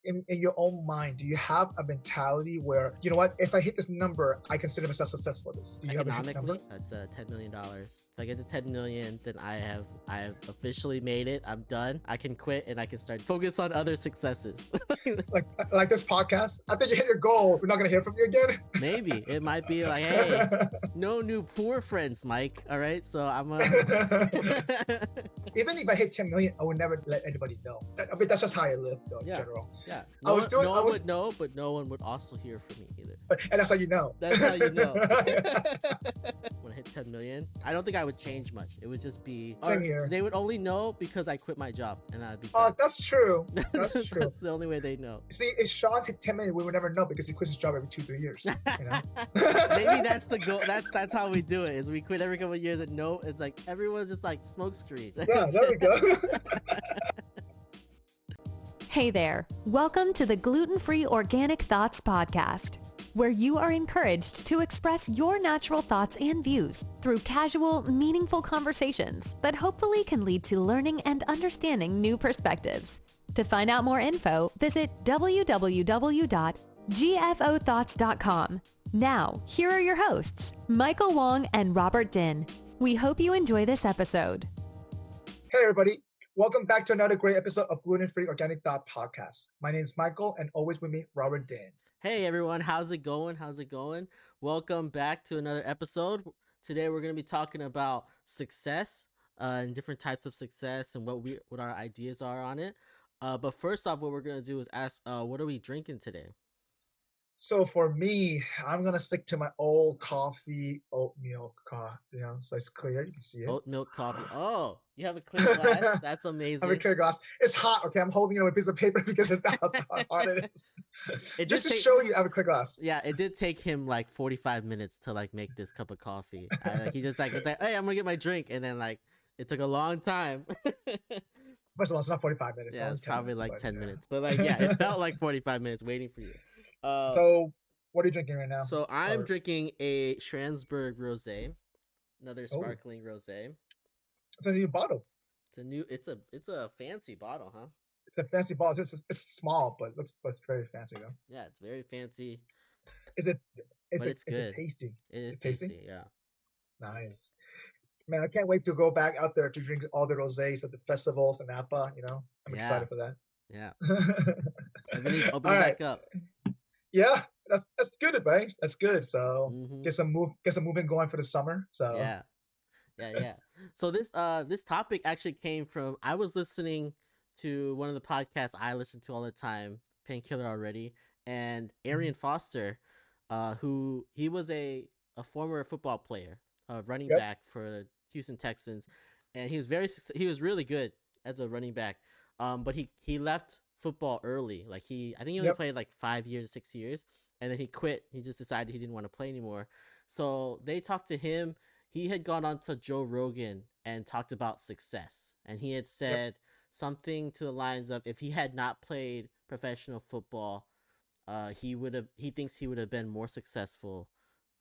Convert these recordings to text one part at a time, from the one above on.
in your own mind, do you have a mentality where, you know what, if I hit this number, I consider myself successful for this? Do you have a number? Economically, that's $10 million. If I get to 10 million, then I have officially made it. I'm done. I can quit and I can start focus on other successes. like this podcast. I think you hit your goal. We're not gonna hear from you again. Maybe it might be like, hey, no new poor friends, Mike. All right, so I'm Even if I hit 10 million, I would never let anybody know. I mean, that's just how I live, though, in general. Yeah. No one would know, but no one would also hear from me either. And that's how you know. That's how you know. When I hit 10 million, I don't think I would change much. It would just be Same here. They would only know because I quit my job, and I'd be. That's true. That's true. That's the only way they know. See, if Sean's hit 10 million, we would never know because he quits his job every 2-3 years. You know? Maybe that's the goal. That's how we do it. Is we quit every couple of years and no, it's like everyone's just like smoke screen. Yeah, there we go. Hey there. Welcome to the Gluten-Free Organic Thoughts podcast, where you are encouraged to express your natural thoughts and views through casual, meaningful conversations that hopefully can lead to learning and understanding new perspectives. To find out more info, visit www.gfOThoughts.com. Now, here are your hosts, Michael Wong and Robert Din. We hope you enjoy this episode. Hey, everybody. Welcome back to another great episode of Gluten-Free Organic Thought Podcast. My name is Michael, and always with me, Robert Din. Hey, everyone. How's it going? Welcome back to another episode. Today, we're going to be talking about success and different types of success and what our ideas are on it. But first off, what we're going to do is ask, what are we drinking today? So for me, I'm going to stick to my old coffee, oat milk coffee, so it's clear. You can see it. Oat milk coffee. Oh, you have a clear glass? That's amazing. I have a clear glass. It's hot, okay? I'm holding it with a piece of paper because it's not how hot it is. Just to show you I have a clear glass. Yeah, it did take him like 45 minutes to like make this cup of coffee. He just was like, hey, I'm going to get my drink. And then like, it took a long time. First of all, it's not 45 minutes. Yeah, it's probably like 10 minutes. But like, yeah, it felt like 45 minutes waiting for you. So what are you drinking right now? So I'm drinking a Schransberg Rosé, another sparkling rosé. It's a new bottle. It's a fancy bottle, huh? It's a fancy bottle. It's small, but it looks very fancy though. Yeah, it's very fancy. Is it good. Tasty? It is tasty. Yeah. Nice. Man, I can't wait to go back out there to drink all the rosés at the festivals in Napa. I'm excited for that. Yeah. Everything's opening back up. Yeah, that's good, right? That's good. So get some movement going for the summer. So yeah. So this topic actually came from, I was listening to one of the podcasts I listen to all the time, Painkiller Already, and Arianfoster, who he was a former football player, running back for the Houston Texans, and he was really good as a running back. But he left football early. Like I think he only played like 5 years, 6 years, and then he quit. He just decided he didn't want to play anymore. So they talked to him. He had gone on to Joe Rogan and talked about success, and he had said something to the lines of, if he had not played professional football, he thinks he would have been more successful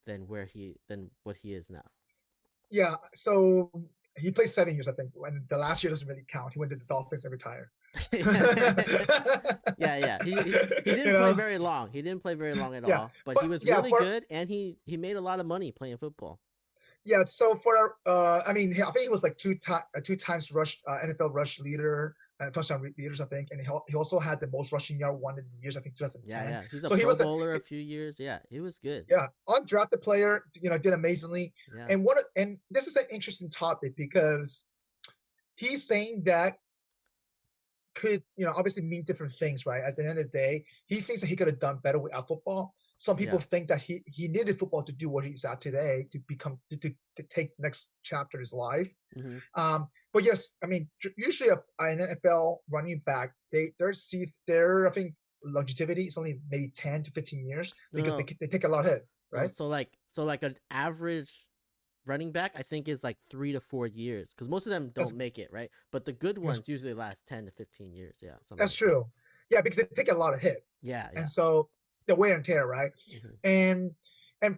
than what he is now. Yeah. So he played 7 years, I think, and the last year doesn't really count. He went to the Dolphins and retired. Yeah. He didn't play very long. He didn't play very long at all. But he was really good, and he made a lot of money playing football. Yeah. So for I think he was like two times NFL rush leader, touchdown leaders, I think, and he also had the most rushing yard one of the years, I think 2010. Yeah. He's a Pro Bowler a few years. Yeah, he was good. Yeah, undrafted player, did amazingly. Yeah. And this is an interesting topic because he's saying that could obviously mean different things, right? At the end of the day, he thinks that he could have done better without football. Some people think that he needed football to do what he's at today, to take next chapter of his life. But yes, I mean, usually an NFL running back, their I think longevity is only maybe 10 to 15 years because they take a lot of hit, right? So like an average running back, I think, is like 3 to 4 years, because most of them don't make it, right? But the good ones usually last 10 to 15 years. Yeah, that's true. Yeah, because they take a lot of hit. Yeah. And so the wear and tear, right? And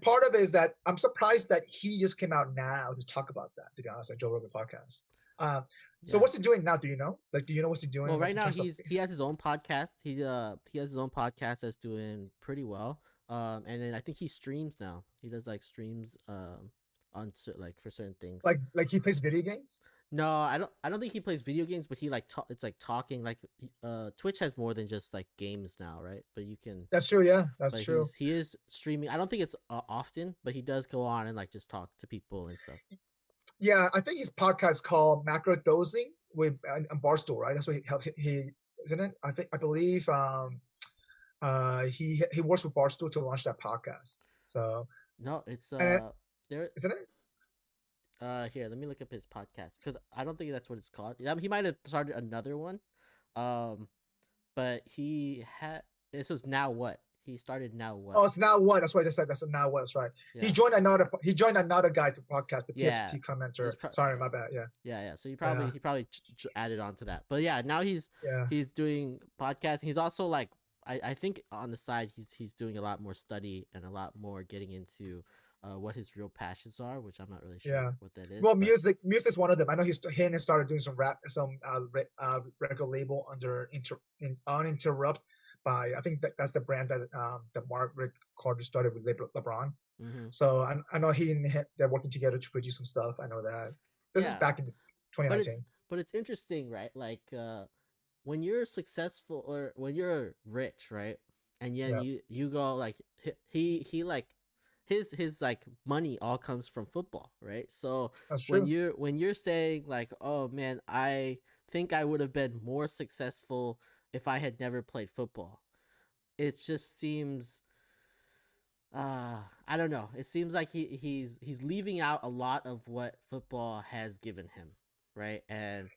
part of it is that I'm surprised that he just came out now to talk about that, to be honest, at Joe Rogan podcast. So Yeah. what's he doing now? Do you know? Like, do you know what's he doing? Well, Like right in now terms of he has his own podcast. He has his own podcast that's doing pretty well. And then I think he streams now. He does like streams like for certain things. like he plays video games? No, I don't think he plays video games, but he like it's like talking like Twitch has more than just like games now, right? But you can That's true. Yeah, that's but true. he is streaming. I don't think it's often, but he does go on and like just talk to people and stuff. Yeah, I think his podcast called Macro Dosing with Barstool, right? That's what he helped. He isn't it? I believe he works with Barstool to launch that podcast. So No, it's and there. isn't it? Here, let me look up his podcast because I don't think that's what it's called. He might have started another one, but he had this was Now What. He started Now What. Oh, it's Now What. That's what I just said. That's Now What. That's right. Yeah. He joined another guy to podcast, the PFT commenter. Sorry, my bad. Yeah. Yeah. So he probably added on to that. But yeah, now he's doing podcasting. He's also like I think on the side he's doing a lot more study and a lot more getting into what his real passions are, which I'm not really sure what that is. Well, music is one of them. I know he started doing some record label under Uninterrupt by, I think that's the brand that Mark Rick Carter started with LeBron. Mm-hmm. So I know he and him, they're working together to produce some stuff. I know that. This is back in 2019. But it's interesting, right? Like when you're successful or when you're rich, right? And you go like he like his like money all comes from football, right? So when you're saying like, oh man, I think I would have been more successful if I had never played football, it just seems I don't know. It seems like he's leaving out a lot of what football has given him, right? And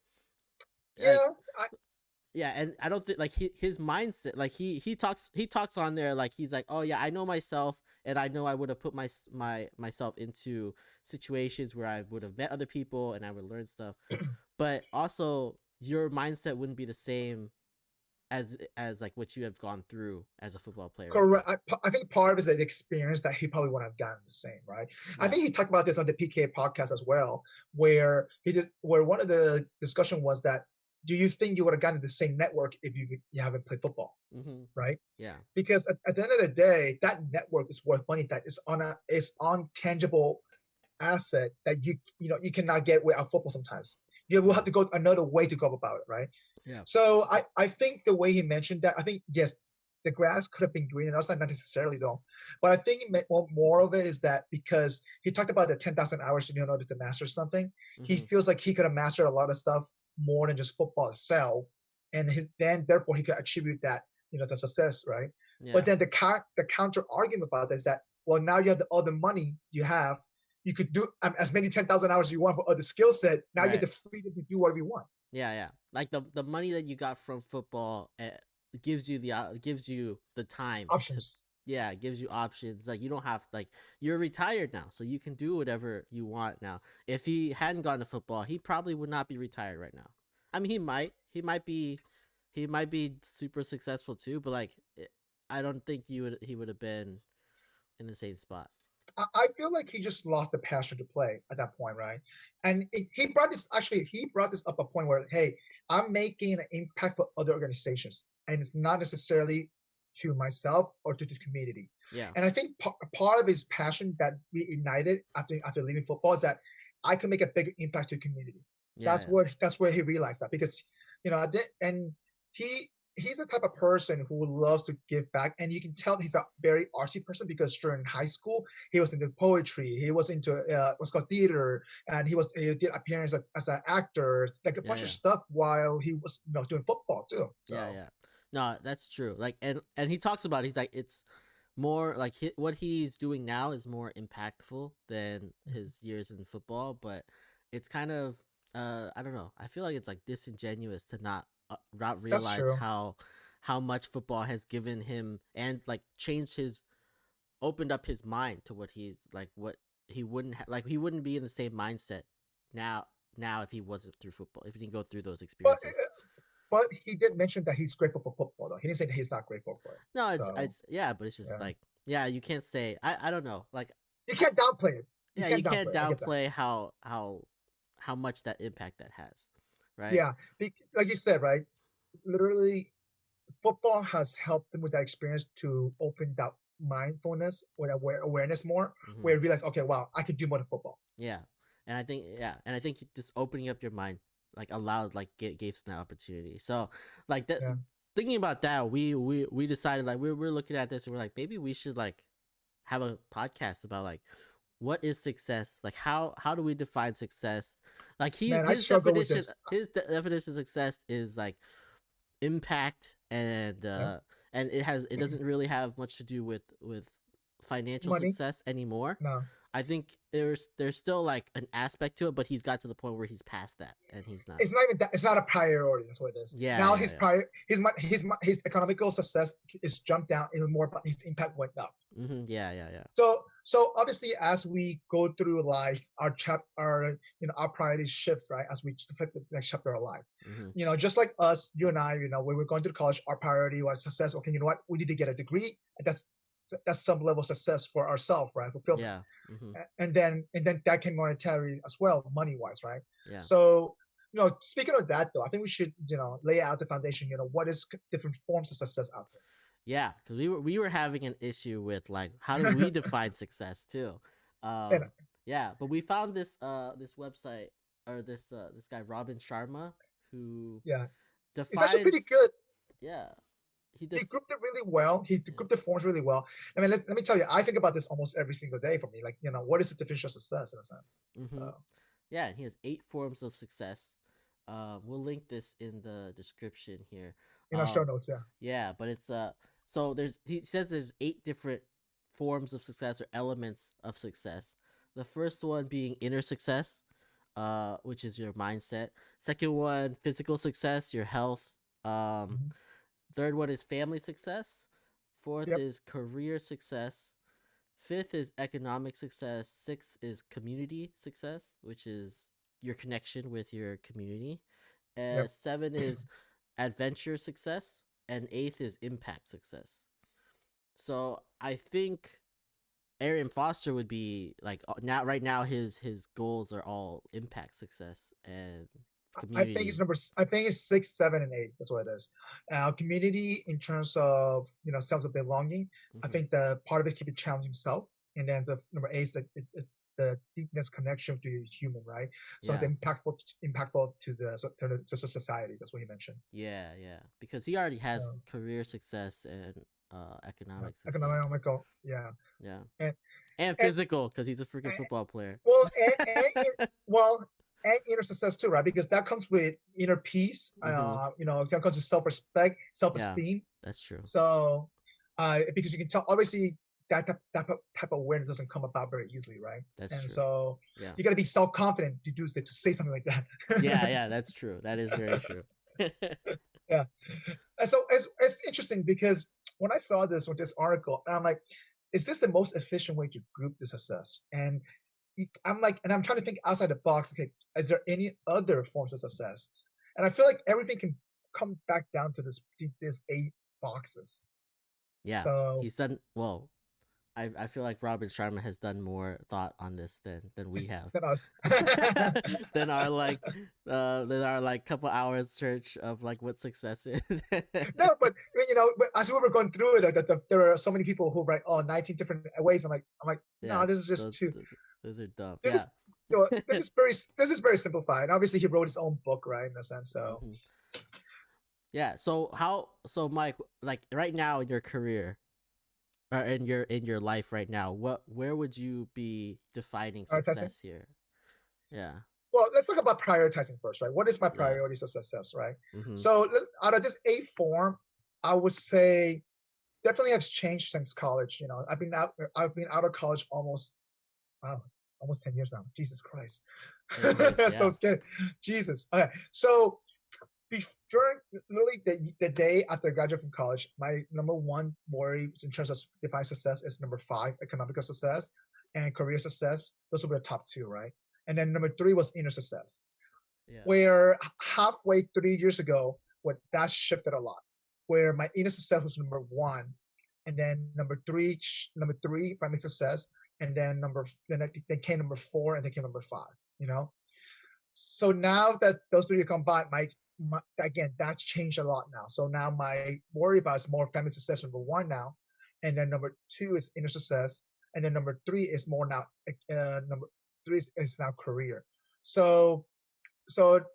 and I don't think like his mindset, like he talks on there like he's like, oh yeah, I know myself, and I know I would have put myself into situations where I would have met other people and I would learn stuff, but also your mindset wouldn't be the same as like what you have gone through as a football player. Correct. I think part of it is the experience that he probably wouldn't have gotten the same, right? Yeah. I think he talked about this on the PK podcast as well, where one of the discussion was that, do you think you would have gotten the same network if you haven't played football, right? Yeah. Because at the end of the day, that network is worth money. That is on tangible asset that you cannot get without football. Sometimes you will have to go another way to go about it, right? Yeah. So I think the way he mentioned that, I think yes, the grass could have been green, and that's not necessarily though. But I think more of it is that because he talked about the 10,000 hours in order to master something, he feels like he could have mastered a lot of stuff more than just football itself, and then therefore he could attribute that to success, right? Yeah. But then the counter argument about that is that, well, now you have all the money you have, you could do as many 10,000 hours you want for other skill set. Now you get the freedom to do whatever you want. Yeah. Like the money that you got from football gives you the time options. It gives you options. Like you don't have you're retired now, so you can do whatever you want now. If he hadn't gone to football, he probably would not be retired right now. I mean, he might be super successful too, but I don't think he would have been in the same spot. I feel like he just lost the passion to play at that point, right? And he brought this up a point where, hey, I'm making an impact for other organizations, and it's not necessarily to myself or to the community. Yeah. And I think part of his passion that reignited after leaving football is that I can make a bigger impact to the community. Yeah, that's where he realized that, because and he's the type of person who loves to give back, and you can tell he's a very artsy person, because during high school he was into poetry, he was into what's called theater, and he did appearance as an actor, like a bunch of stuff while he was doing football too. So. Yeah. No, that's true. Like, and he talks about it, he's like, it's more like what he's doing now is more impactful than his years in football, but it's kind of I don't know. I feel like it's like disingenuous to not realize how much football has given him, and like opened up his mind to what he's like, what he wouldn't he wouldn't be in the same mindset now if he wasn't through football, if he didn't go through those experiences. But he did mention that he's grateful for football, though. He didn't say that he's not grateful for it. No, it's but it's just you can't say, I don't know, like you can't downplay it. You can't downplay how how much that impact that has, right? Yeah, like you said, right? Literally, football has helped them with that experience to open that mindfulness or awareness more, Mm-hmm. where you realize, okay, wow, I could do more than football. Yeah, and I think just opening up your mind like allowed like gave them that opportunity. So like that, Yeah. thinking about that, we decided like we're looking at this and we're like maybe we should like have a podcast about like what is success, like how do we define success, like Man, I struggle with this. his definition of success is like impact Yeah. and it doesn't really have much to do with financial Money? success anymore. No. I think there's still like an aspect to it, but he's got to the point where he's past that and he's not. It's not even that. It's not a priority. That's what it is. Yeah. Now Yeah, his economical success is jumped down even more, but his impact went up. mm-hmm. Yeah. So obviously, as we go through life, our our priorities shift, right? As we flip the next chapter of life, Mm-hmm. Just like us, you and I, when we're going to college, our priority was success. Okay, you know what? We need to get a degree. And that's some level of success for ourselves, right? Fulfillment. Yeah. Mm-hmm. And then that came monetary as well, money wise, right? Yeah. So speaking of that though, I think we should lay out the foundation. What is different forms of success out there? Yeah, because we were having an issue with like how do we define success too. Yeah, but we found this this website or this guy Robin Sharma who It's defines. actually pretty good. Yeah, he grouped it really well. He grouped the forms really well. I mean, let me tell you, I think about this almost every single day for me. Like, what is the definition of success in a sense? Mm-hmm. Yeah, he has 8 forms of success. We'll link this in the description here. In our show notes, yeah. Yeah, but it's so he says there's 8 different forms of success or elements of success. The first one being inner success, which is your mindset. Second one, physical success, your health. Third one is family success. Fourth is career success. Fifth is economic success. Sixth is community success, which is your connection with your community. And 7 is adventure success. And 8th is impact success. So I think Arian Foster would be like right now his goals are all impact success and community. I think it's 6, 7, and 8. That's what it is. Community in terms of sense of belonging. I think the part of it keep it challenging self, and then the number 8 is that it's the deepness connection to human, right? So the impactful to the society. That's what he mentioned. Yeah, because he already has career success and economic success. Economical, yeah. And physical, because he's a freaking football player. Well, and inner success too, right? Because that comes with inner peace. That comes with self-respect, self-esteem. Yeah, that's true. So, because you can tell, obviously, that type of awareness doesn't come about very easily, right? That's and true. So you got to be self-confident to say something like that. yeah, that's true. That is very true. Yeah. And so it's interesting because when I saw this with this article, I'm like, is this the most efficient way to group the success? And I'm trying to think outside the box. Okay, is there any other forms of success? And I feel like everything can come back down to this 8 boxes. Yeah. So he's done well. I feel like Robin Sharma has done more thought on this than we have. Than us. than our couple hours search of like what success is. No, but as we were going through it, there are so many people who write 19 different ways. I'm like, no, this is just too. Those are dumb. This is very simplified. Obviously, he wrote his own book, right? In a sense, so. Yeah. So Mike, like right now in your career, or in your life right now, where would you be defining success here? Yeah. Well, let's talk about prioritizing first, right? What is my priorities of success, right? So out of this 8 form, I would say definitely has changed since college. I've been out of college almost 10 years now. Jesus Christ. That's so scary. Jesus. Okay. So during literally the day after I graduated from college, my number 1 worry in terms of defining success is number 5, economical success, and career success. Those were the top 2, right? And then number 3 was inner success. Yeah. Where halfway 3 years ago, that shifted a lot. Where my inner success was number 1, and then number 3, family success, and then then came number 4, and then came number 5. So now that those three are combined, again, that's changed a lot now. So now my worry about is more family success, number one now, and then number two is inner success, and then number three is more now. Number three is now career. So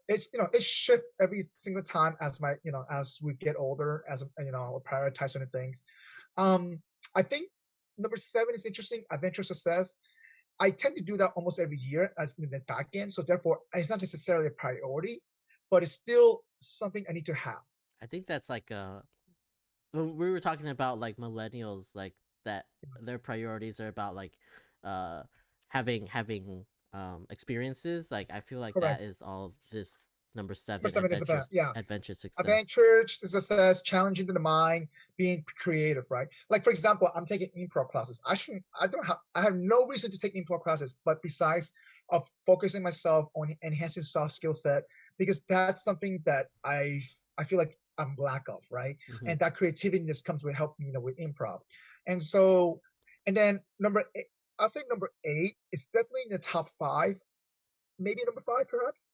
it's it shifts every single time as as we get older, as we prioritize certain things. I think number 7 is interesting, adventure success. I tend to do that almost every year as in the back end. So therefore, it's not necessarily a priority, but it's still something I need to have. I think that's like we were talking about like millennials, like that their priorities are about like having experiences. Like I feel like that Correct. is all of this number Number 7, seven is about, yeah, adventure success. adventure success, challenging to the mind, being creative, right? Like for example, I'm taking improv classes. I have no reason to take improv classes, but besides of focusing myself on enhancing soft skill set, because that's something that I feel like I'm lack of, right? Mm-hmm. And that creativity just comes with help me, with improv. And so, and then I'll say number 8 is definitely in the top 5, maybe number 5 perhaps.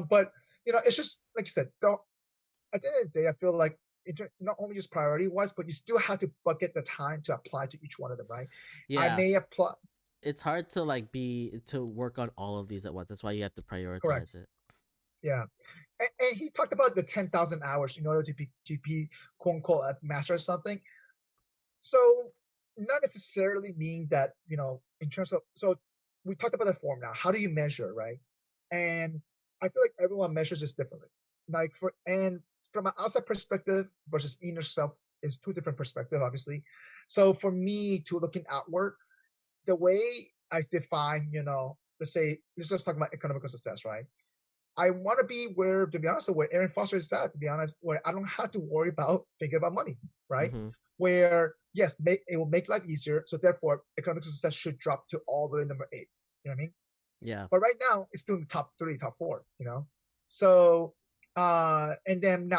But it's just like I said, though, at the end of the day, I feel like not only just priority wise, but you still have to bucket the time to apply to each one of them, right? Yeah, I may apply. It's hard to to work on all of these at once. That's why you have to prioritize Correct. it. Yeah, and he talked about the 10,000 hours in order to be quote unquote a master of something. So not necessarily mean that in terms of, so we talked about the form now. How do you measure, right? And I feel like everyone measures this differently. Like from an outside perspective versus inner self is 2 different perspectives, obviously. So for me to looking outward, the way I define, let's say, let's just talk about economical success, right? I want to be where, to be honest, where Arianfoster is at, to be honest, where I don't have to worry about thinking about money, right? Mm-hmm. Where, yes, it will make life easier. So therefore, economic success should drop to all the way number 8. You know what I mean? Yeah. But right now, it's still in the top 3, top 4, So, and then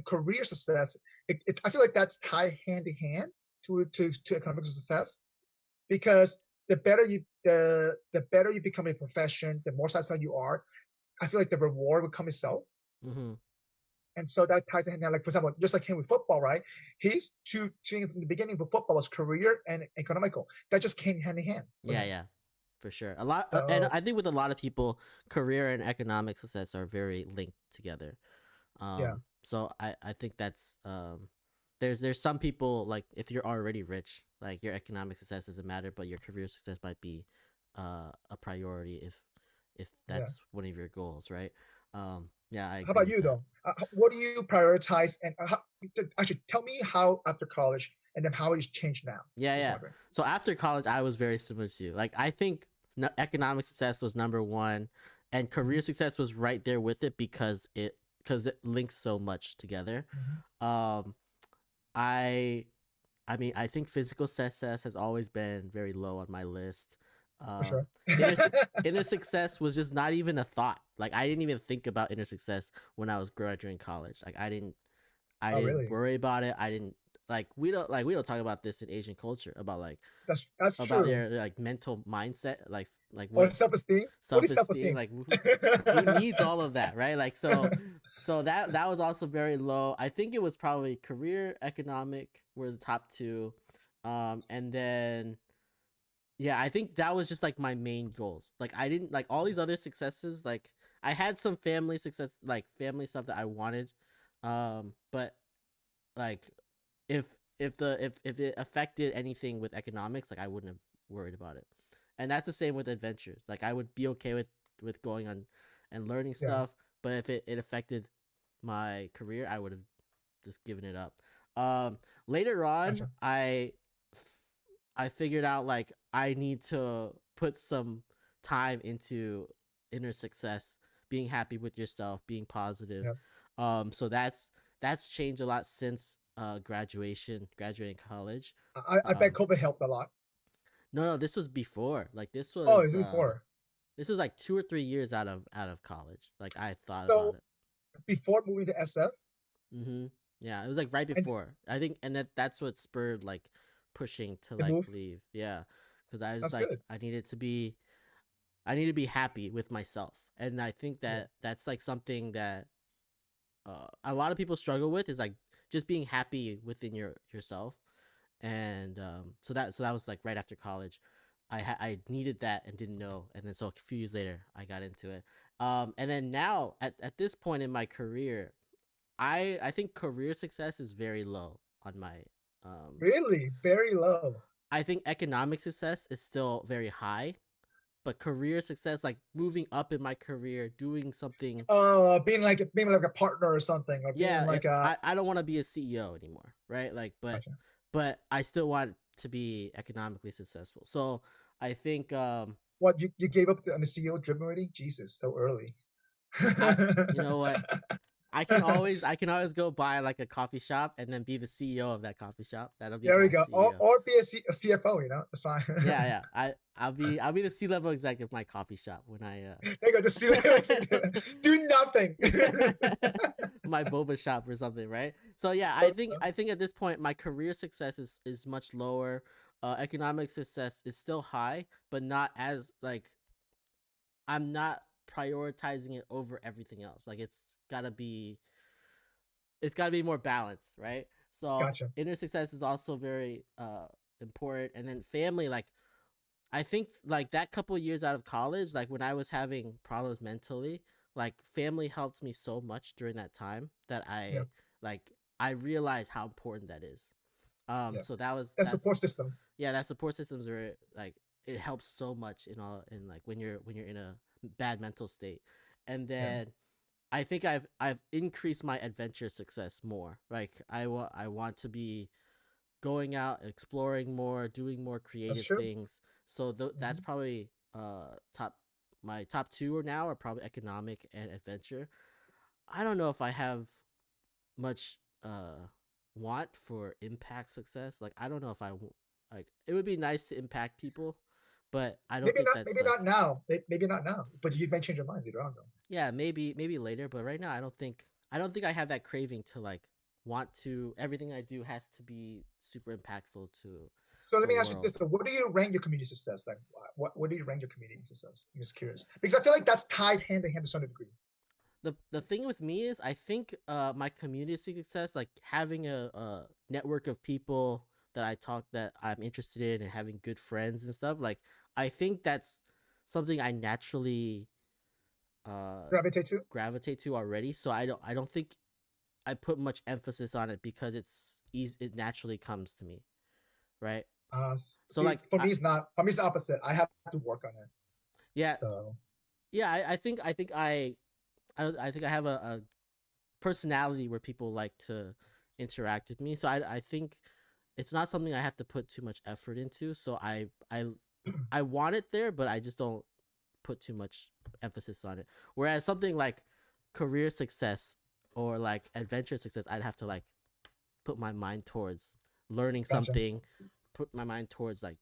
career success, I feel like that's tied hand in hand to economic success, because the better you become a profession, the more satisfied you are. I feel like the reward will come itself. Mm-hmm. And so that ties in. Like, for example, just like him with football, right? His 2 things in the beginning of football was career and economical. That just came hand in hand. Yeah, for sure. A lot, and I think with a lot of people, career and economic success are very linked together. Yeah. So I think that's there's some people, like if you're already rich, like your economic success doesn't matter, but your career success might be a priority if that's one of your goals, right? Yeah, I agree. How about you though? What do you prioritize? And actually, tell me how after college, and then how it's changed now. Yeah. So after college, I was very similar to you. Like I think economic success was number 1, and career success was right there with it because it links so much together. Mm-hmm. I mean, I think physical success has always been very low on my list. For sure. Inner success was just not even a thought. Like I didn't even think about inner success when I was graduating college. Like I didn't Really? worry about it. I didn't we don't talk about this in Asian culture about that's about true. your mental mindset, like what self-esteem. What is self-esteem? Like who needs all of that, right? Like so that was also very low. I think it was probably career, economic were the top 2, and then yeah, I think that was just like my main goals. Like I didn't like all these other successes. Like I had some family success, like family stuff that I wanted, but like if it affected anything with economics, like I wouldn't have worried about it. And that's the same with adventures. Like I would be okay with going on and learning stuff, but if it affected my career, I would have just given it up. Later on, Gotcha. I figured out like I need to put some time into inner success, being happy with yourself, being positive. So that's changed a lot since graduating college. I bet COVID helped a lot. No, this was before. Like this was. Oh, is it before? This was like 2 or 3 years out of college. Like I thought about it before moving to SF. Mm-hmm. Yeah, it was like right before. I think, and that's what spurred like pushing to like leave. Yeah, because I was like, good. I needed to be I need to be happy with myself. And I think that that's like something that a lot of people struggle with, is like just being happy within yourself. And so that was like right after college. I needed that and didn't know, and then so a few years later I got into it. And then now at this point in my career, I think career success is very low on my Really, very low. I think economic success is still very high, but career success, like moving up in my career, doing something. Being like a partner or something, or being Yeah, like a. I don't want to be a CEO anymore, right? Like, Gotcha. but I still want to be economically successful. So I think What you gave up on the CEO dream already? Jesus, so early. you know what, I can always go buy like a coffee shop and then be the CEO of that coffee shop. That'll be There we my go. CEO. Or be a CFO. That's fine. Yeah. I'll be the C-level executive of my coffee shop when I There you go. The CEO. Do nothing. my boba shop or something, right? So yeah, I think at this point my career success is much lower. Economic success is still high, but not as like, I'm not prioritizing it over everything else. Like it's gotta be more balanced, right? So Gotcha. inner success is also very important, and then family. Like I think like that couple of years out of college, like when I was having problems mentally, like family helped me so much during that time that Yeah. like I realized how important that is. Yeah. So That support system. yeah, that support systems are like, it helps so much in like when you're in a bad mental state. And Yeah. then I think I've increased my adventure success more. Like I want to be going out, exploring more, doing more That's creative true. things. So that's Mhm. probably my top two are now are probably economic and adventure. I don't know if I have much want for impact success. Like I don't know if like, it would be nice to impact people, but I don't Maybe think not. that's Maybe like, not now. Maybe not now. But you may change your mind later on, though. yeah, maybe later, but right now I don't think I have that craving to like want to, everything I do has to be super impactful to So let the me ask you world. this: What do you rank your community success? Like, what do you rank your community success? I'm just curious because I feel like that's tied hand in hand to some degree. The thing with me is I think my community success, like having a network of people that I'm interested in and having good friends and stuff, like I think that's something I naturally uh Gravitate to. gravitate to already. So I don't think I put much emphasis on it because it's easy, it naturally comes to me, right? So See, like for me, it's not. For me, it's the opposite. I have to work on it. yeah, So yeah, I think I have a personality where people like to interact with me. So I think it's not something I have to put too much effort into. So I want it there, but I just don't put too much emphasis on it. Whereas something like career success or like adventure success, I'd have to like put my mind towards learning gotcha. something, put my mind towards like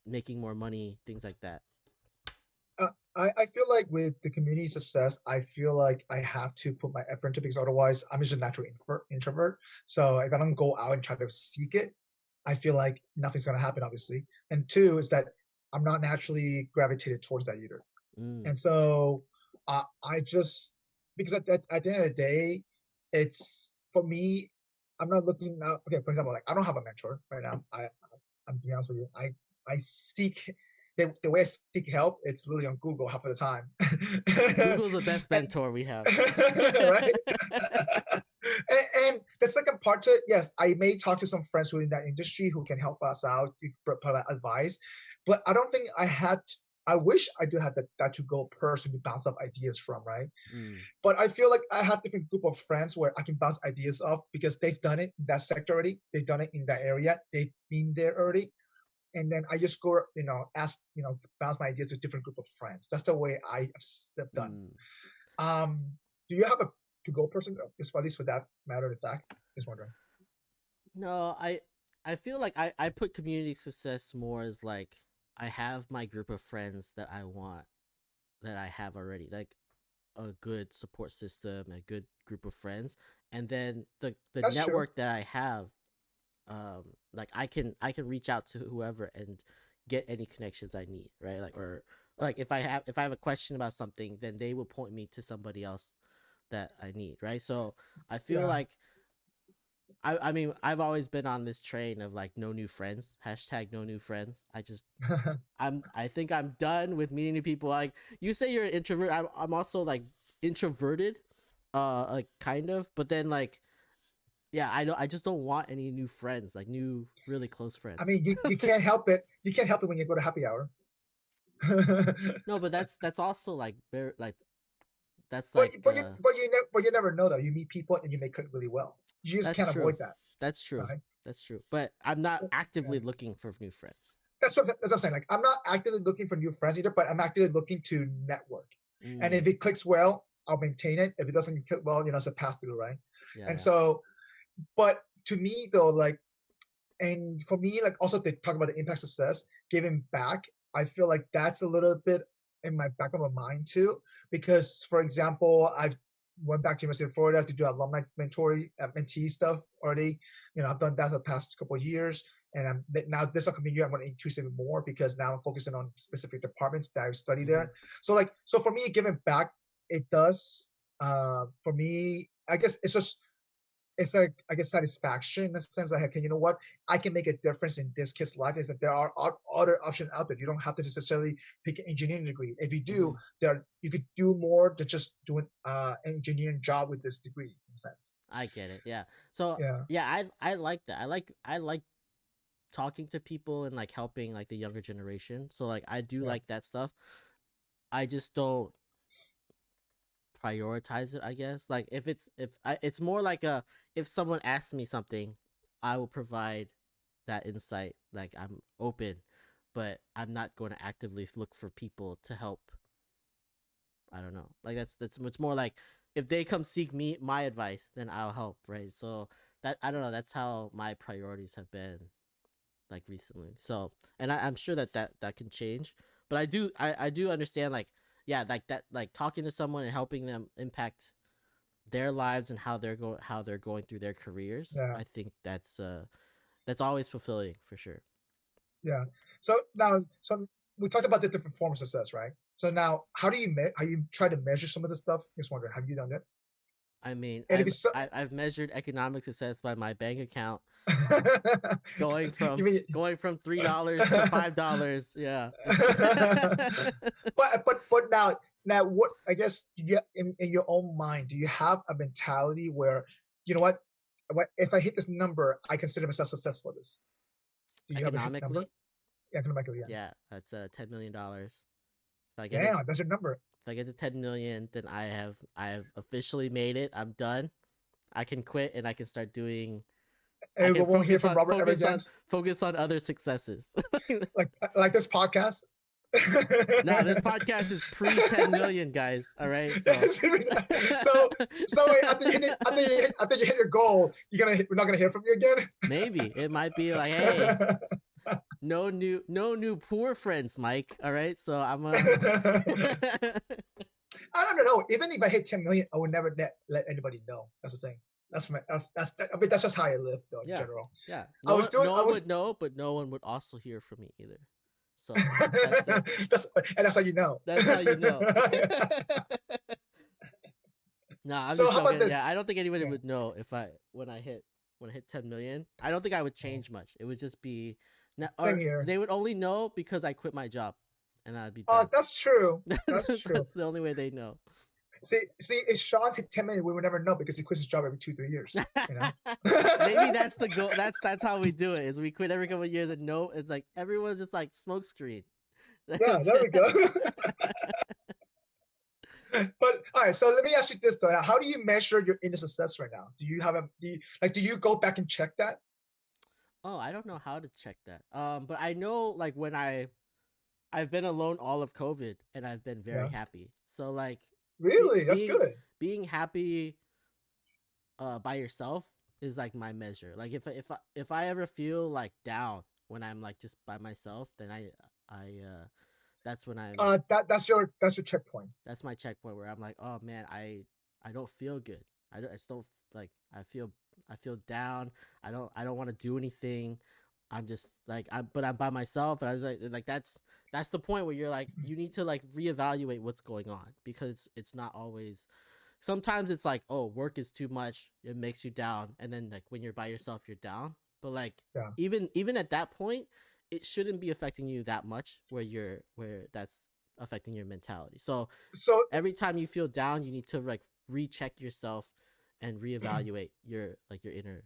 making more money, things like that. I feel like with the community success, I feel like I have to put my effort into because otherwise I'm just a natural introvert. So if I don't go out and try to seek it, I feel like nothing's gonna happen, obviously. And two is that I'm not naturally gravitated towards that either. Mm. And so I just because at the end of the day, it's for me. I'm not looking out. Okay, for example, like I don't have a mentor right now. I'm to be honest with you. I seek the way I seek help. It's literally on Google half of the time. Google's the best mentor we have. Right? And the second part to it, yes, I may talk to some friends who are in that industry who can help us out, provide advice, but I don't think I had. I wish I do have that to go person to bounce off ideas from, right? Mm. But I feel like I have different group of friends where I can bounce ideas off because they've done it in that sector already. They've done it in that area. They've been there already. And then I just go, ask, bounce my ideas to different group of friends. That's the way I have done. Do you have a to-go person, at least for that matter of fact? Just wondering. No, I feel like I put community success more as like I have my group of friends that I want, that I have already, like a good support system, a good group of friends, and then the That's true. network that I have, like I can reach out to whoever and get any connections I need, right? Like, or Like if I have a question about something, then they will point me to somebody else that I need, right? So I feel like I mean I've always been on this train of like no new friends, hashtag no new friends. I think I'm done with meeting new people. Like you say you're an introvert, I'm also like introverted, like kind of, but then like yeah, I just don't want any new friends, like new really close friends. I mean, you can't help it. You can't help it when you go to happy hour. No, but that's also like very like that's but like you never know though. You meet people and you may click really well. You just that's can't true. avoid that. That's true. Right? That's true. But I'm not actively looking for new friends. That's what I'm saying. Like I'm not actively looking for new friends either, but I'm actively looking to network. And if it clicks well, I'll maintain it. If it doesn't click well, it's a pass through, right? Yeah, and so, but to me though, like, and for me, like also to talk about the impact success, giving back, I feel like that's a little bit in my back of my mind too, because for example, I've went back to University of Florida to do alumni mentee stuff already. I've done that for the past couple of years, and now this upcoming year I'm going to increase it more because now I'm focusing on specific departments that I study there. So for me, giving back, it does. For me, I guess it's like I get satisfaction in the sense that okay, you know what, I can make a difference in this kid's life. Is that there are other options out there. You don't have to necessarily pick an engineering degree. If you do, you could do more than just doing an engineering job with this degree. In a sense, I get it. Yeah. So yeah, I like that. I like talking to people and like helping like the younger generation. So like I do like that stuff. I just don't prioritize it, I guess. Like it's more like if someone asks me something, I will provide that insight. Like I'm open, but I'm not going to actively look for people to help. I don't know. Like that's it's more like if they come seek me my advice, then I'll help, right? So that I don't know, that's how my priorities have been like recently. So and I'm sure that can change. But I do understand like yeah, like that, like talking to someone and helping them impact their lives and how they're going through their careers. I think that's always fulfilling for sure. Yeah. So we talked about the different forms of success, right? So now, how do you try to measure some of this stuff? Just wondering, have you done that? I mean, And I've measured economic success by my bank account going from $3 to $5. Yeah. but now what, I guess you in your own mind, do you have a mentality where, you know what, if I hit this number, I consider myself successful at this? Do you have a number? Economically, yeah. Yeah, that's $10 million. Damn, that's your number. If I get to 10 million, then I have officially made it. I'm done. I can quit and I can start doing. And we won't hear from Robert ever again. Focus on other successes. like this podcast. No, this podcast is pre 10 million, guys. All right. So after you hit your goal, we're not gonna hear from you again. Maybe it might be like, hey, no new poor friends, Mike. All right. So I'm I don't know. Even if I hit 10 million, I would never let anybody know. That's the thing. That's just how I live, though, in general. Yeah. No one would know, but no one would also hear from me either. So that's how you know. That's how you know. No, I'm just joking. Yeah, I don't think anybody would know when I hit 10 million. I don't think I would change much. It would just be same here. They would only know because I quit my job, and I'd be done. Oh, that's true. That's true. That's the only way they know. See, if Sean's hit 10 million, we would never know because he quits his job every 2-3 years. Maybe that's the goal. That's how we do it. Is we quit every couple of years and no, it's like everyone's just like smoke screen. Yeah, there we go. But all right, so let me ask you this though. Now, how do you measure your inner success right now? Do you go back and check that? Oh, I don't know how to check that. But I know like when I've been alone all of COVID and I've been very happy. So like really, that's good. Being happy by yourself is like my measure. Like if I ever feel like down when I'm like just by myself, then I that's when I'm that's your checkpoint. That's my checkpoint where I'm like, oh man, I don't feel good. I still like I feel down. I don't want to do anything. I'm just like I'm by myself, and I was like that's the point where you're like you need to like reevaluate what's going on, because it's not always. Sometimes it's like, oh, work is too much, it makes you down, and then like when you're by yourself you're down. But like Yeah. even at that point, it shouldn't be affecting you that much where that's affecting your mentality. So So every time you feel down, you need to like recheck yourself and reevaluate your inner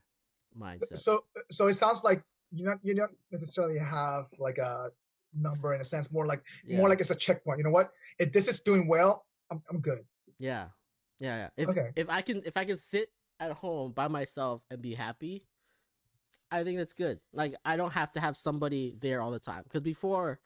mindset. so it sounds like you don't necessarily have like a number in a sense, more like Yeah. it's a checkpoint. You know what? If this is doing well, I'm good. Yeah. Okay. If I can sit at home by myself and be happy, I think that's good. Like I don't have to have somebody there all the time, because before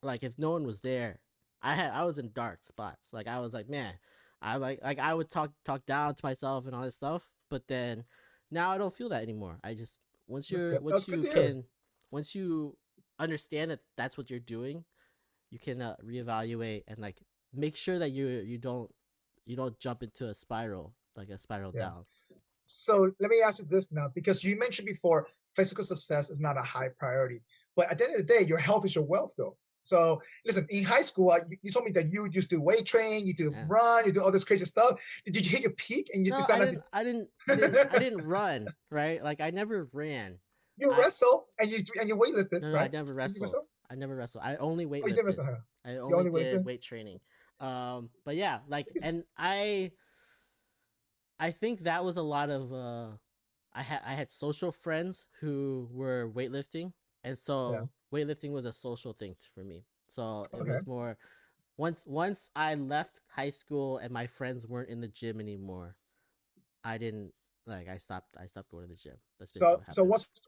like if no one was there, I was in dark spots. Like I was like, man, I like I would talk down to myself and all this stuff, but then now I don't feel that anymore. I just That's good. That's good to hear. once you understand that that's what you're doing, you can reevaluate and like make sure that you don't jump into a spiral, like a spiral Yeah. down. So let me ask you this now, because you mentioned before physical success is not a high priority, but at the end of the day, your health is your wealth, though. So listen, in high school, you told me that you just do weight training, you do run, you do all this crazy stuff. Did you hit your peak and you No, decided I didn't run, right? Like I never ran. you wrestle and you weightlifted, No, I right? never Did you wrestled. wrestle? I never wrestled. I only Oh, you didn't weightlifted. wrestle, huh? I You only only did weightlifted? weight training. But yeah, like, and I think that was a lot of I had social friends who were weightlifting, and Yeah. so weightlifting was a social thing for me. So it Okay. was more once I left high school and my friends weren't in the gym anymore, I didn't like I stopped going to the gym. That's basically what So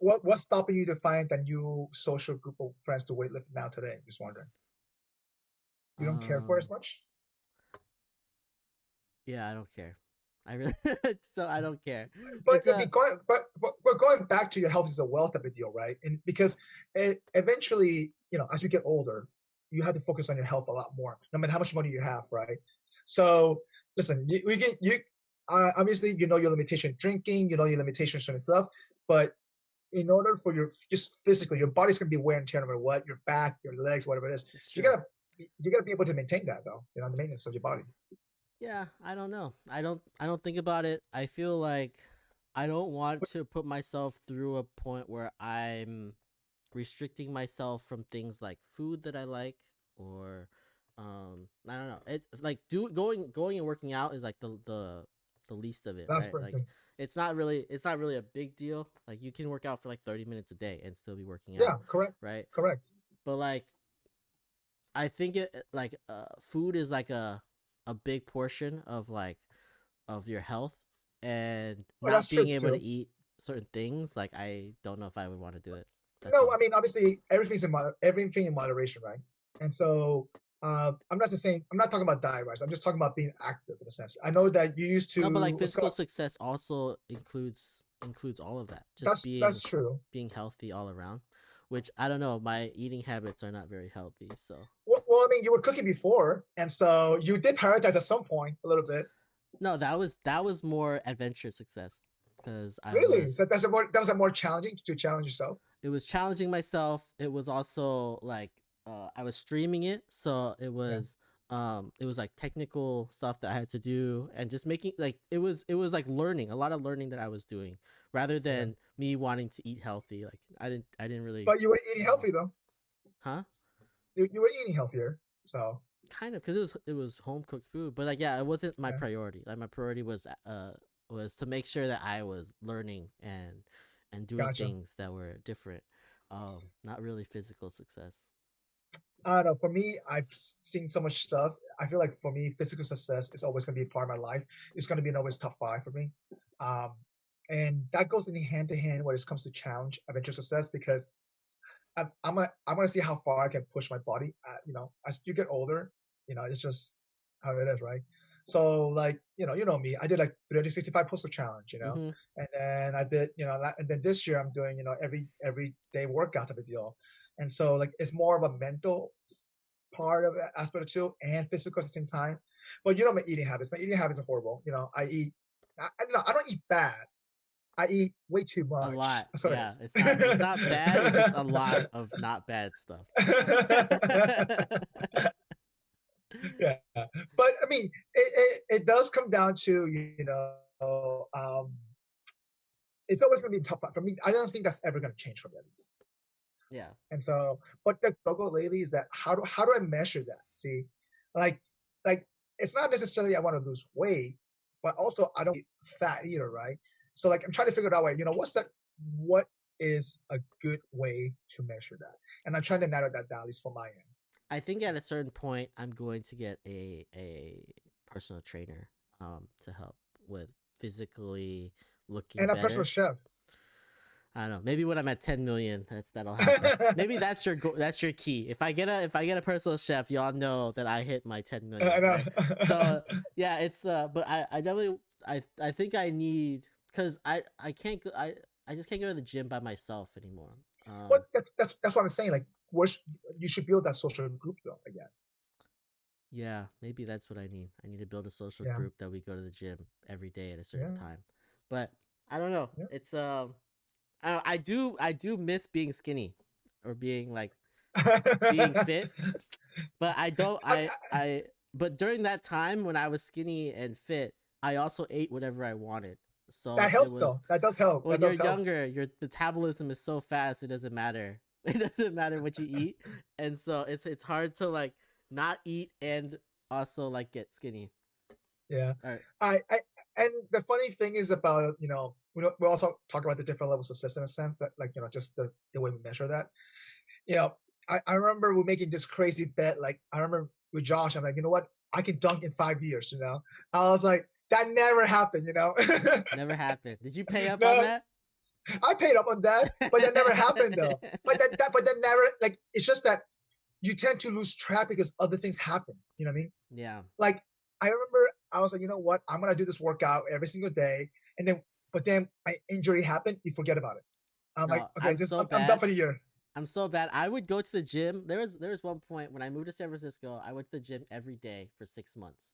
happened. what's stopping you to find a new social group of friends to weightlift now today? Just wondering. You don't care for it as much? Yeah, I don't care. I really so I don't care. But It's a but going back to your health is a wealth of a deal, right? And because eventually, as you get older, you have to focus on your health a lot more, no matter how much money you have, right? So listen, obviously you know your limitation drinking, you know your limitations and stuff, but in order for your just physically, your body's gonna be wear and tear no matter what, your back, your legs, whatever it is. You gotta be able to maintain that though, the maintenance of your body. Yeah, I don't know. I don't think about it. I feel like I don't want to put myself through a point where I'm restricting myself from things like food that I like, or I don't know. It like going and working out is like the least of it, That's right? Like person. it's not really a big deal. Like you can work out for like 30 minutes a day and still be working Yeah, out, correct. right? Correct. But like I think it like food is like a big portion of like of your health, and Well, that's not true being able to too. eat certain things, like I don't know if I would want to do it. That's No, all. I mean obviously everything in moderation, right? And so I'm not just saying I'm not talking about diet, right? I'm just talking about being active in a sense. I know that you used No, but to like physical success also includes all of that. Just that's true. being healthy all around, which I don't know. My eating habits are not very healthy, so. Well, I mean, you were cooking before, and so you did prioritize at some point a little bit. No, that was more adventure success, because Really? So that was a more challenging to challenge yourself. it was challenging myself. It was also like I was streaming it, so Yeah. it was like technical stuff that I had to do, and just making like it was like learning, a lot of learning that I was doing, rather Yeah. than me wanting to eat healthy. Like I didn't really. But you were eating healthy though. Huh? You were eating healthier, so. Kind of, because it was home cooked food, but like yeah, it wasn't my Yeah. priority. Like my priority was to make sure that I was learning and doing Gotcha. things that were different, not really physical success. I don't know. For me, I've seen so much stuff. I feel like for me, physical success is always going to be a part of my life. It's going to be an always top 5 for me, um, and that goes in hand to hand when it comes to challenge adventure success, because I'm gonna see how far I can push my body. As you get older, it's just how it is, right? So like, you know me, I did like 365 push-up challenge, Mm-hmm. and then I did, and then this year I'm doing, every day workout type of deal, and so like it's more of a mental part of aspect too, and physical at the same time. But my eating habits are horrible. I eat, I don't eat bad. I eat way too A much. lot. That's what it Yeah, is. it's not bad. It's just a lot of not bad stuff. Yeah, but I mean, it does come down to it's always going to be tough for me. I don't think that's ever going to change for me at least. Yeah. And so, but the struggle lately is that how do I measure that? See, like it's not necessarily I want to lose weight, but also I don't eat fat either, right? So like I'm trying to figure it out. Like, what is a good way to measure that? And I'm trying to narrow that down, at least for my end. I think at a certain point, I'm going to get a personal trainer to help with physically looking And a better. personal chef. I don't know. Maybe when I'm at 10 million, that'll happen. Maybe that's your that's your key. If I get a personal chef, y'all know that I hit my 10 million. I know. Right? So yeah, it's but I definitely I think I need, because I can't go, I just can't go to the gym by myself anymore. But that's what I'm saying. Like, you should build that social group though again. Yeah, maybe that's what I need. I need to build a social group that we go to the gym every day at a certain time. But I don't know. Yeah. It's I do miss being skinny or being like being fit. But I don't but during that time when I was skinny and fit, I also ate whatever I wanted. So that helps though. That does help. When you're younger, your metabolism is so fast, it doesn't matter. It doesn't matter what you eat. And so it's hard to like not eat and also like get skinny. Yeah. All right. I and the funny thing is about, we also talk about the different levels of success in a sense that, like, just the way we measure that. I remember we're making this crazy bet. Like, I remember with Josh, I'm like, you know what? I can dunk in 5 years, I was like, that never happened, Never happened. Did you pay up on that? I paid up on that, but that never happened though. But that never, like, it's just that you tend to lose track because other things happens. You know what I mean? Yeah. Like, I remember I was like, you know what? I'm gonna do this workout every single day, but then my injury happened. You forget about it. I'm like, okay, I'm done for the year. I'm so bad. I would go to the gym. There was one point when I moved to San Francisco, I went to the gym every day for 6 months.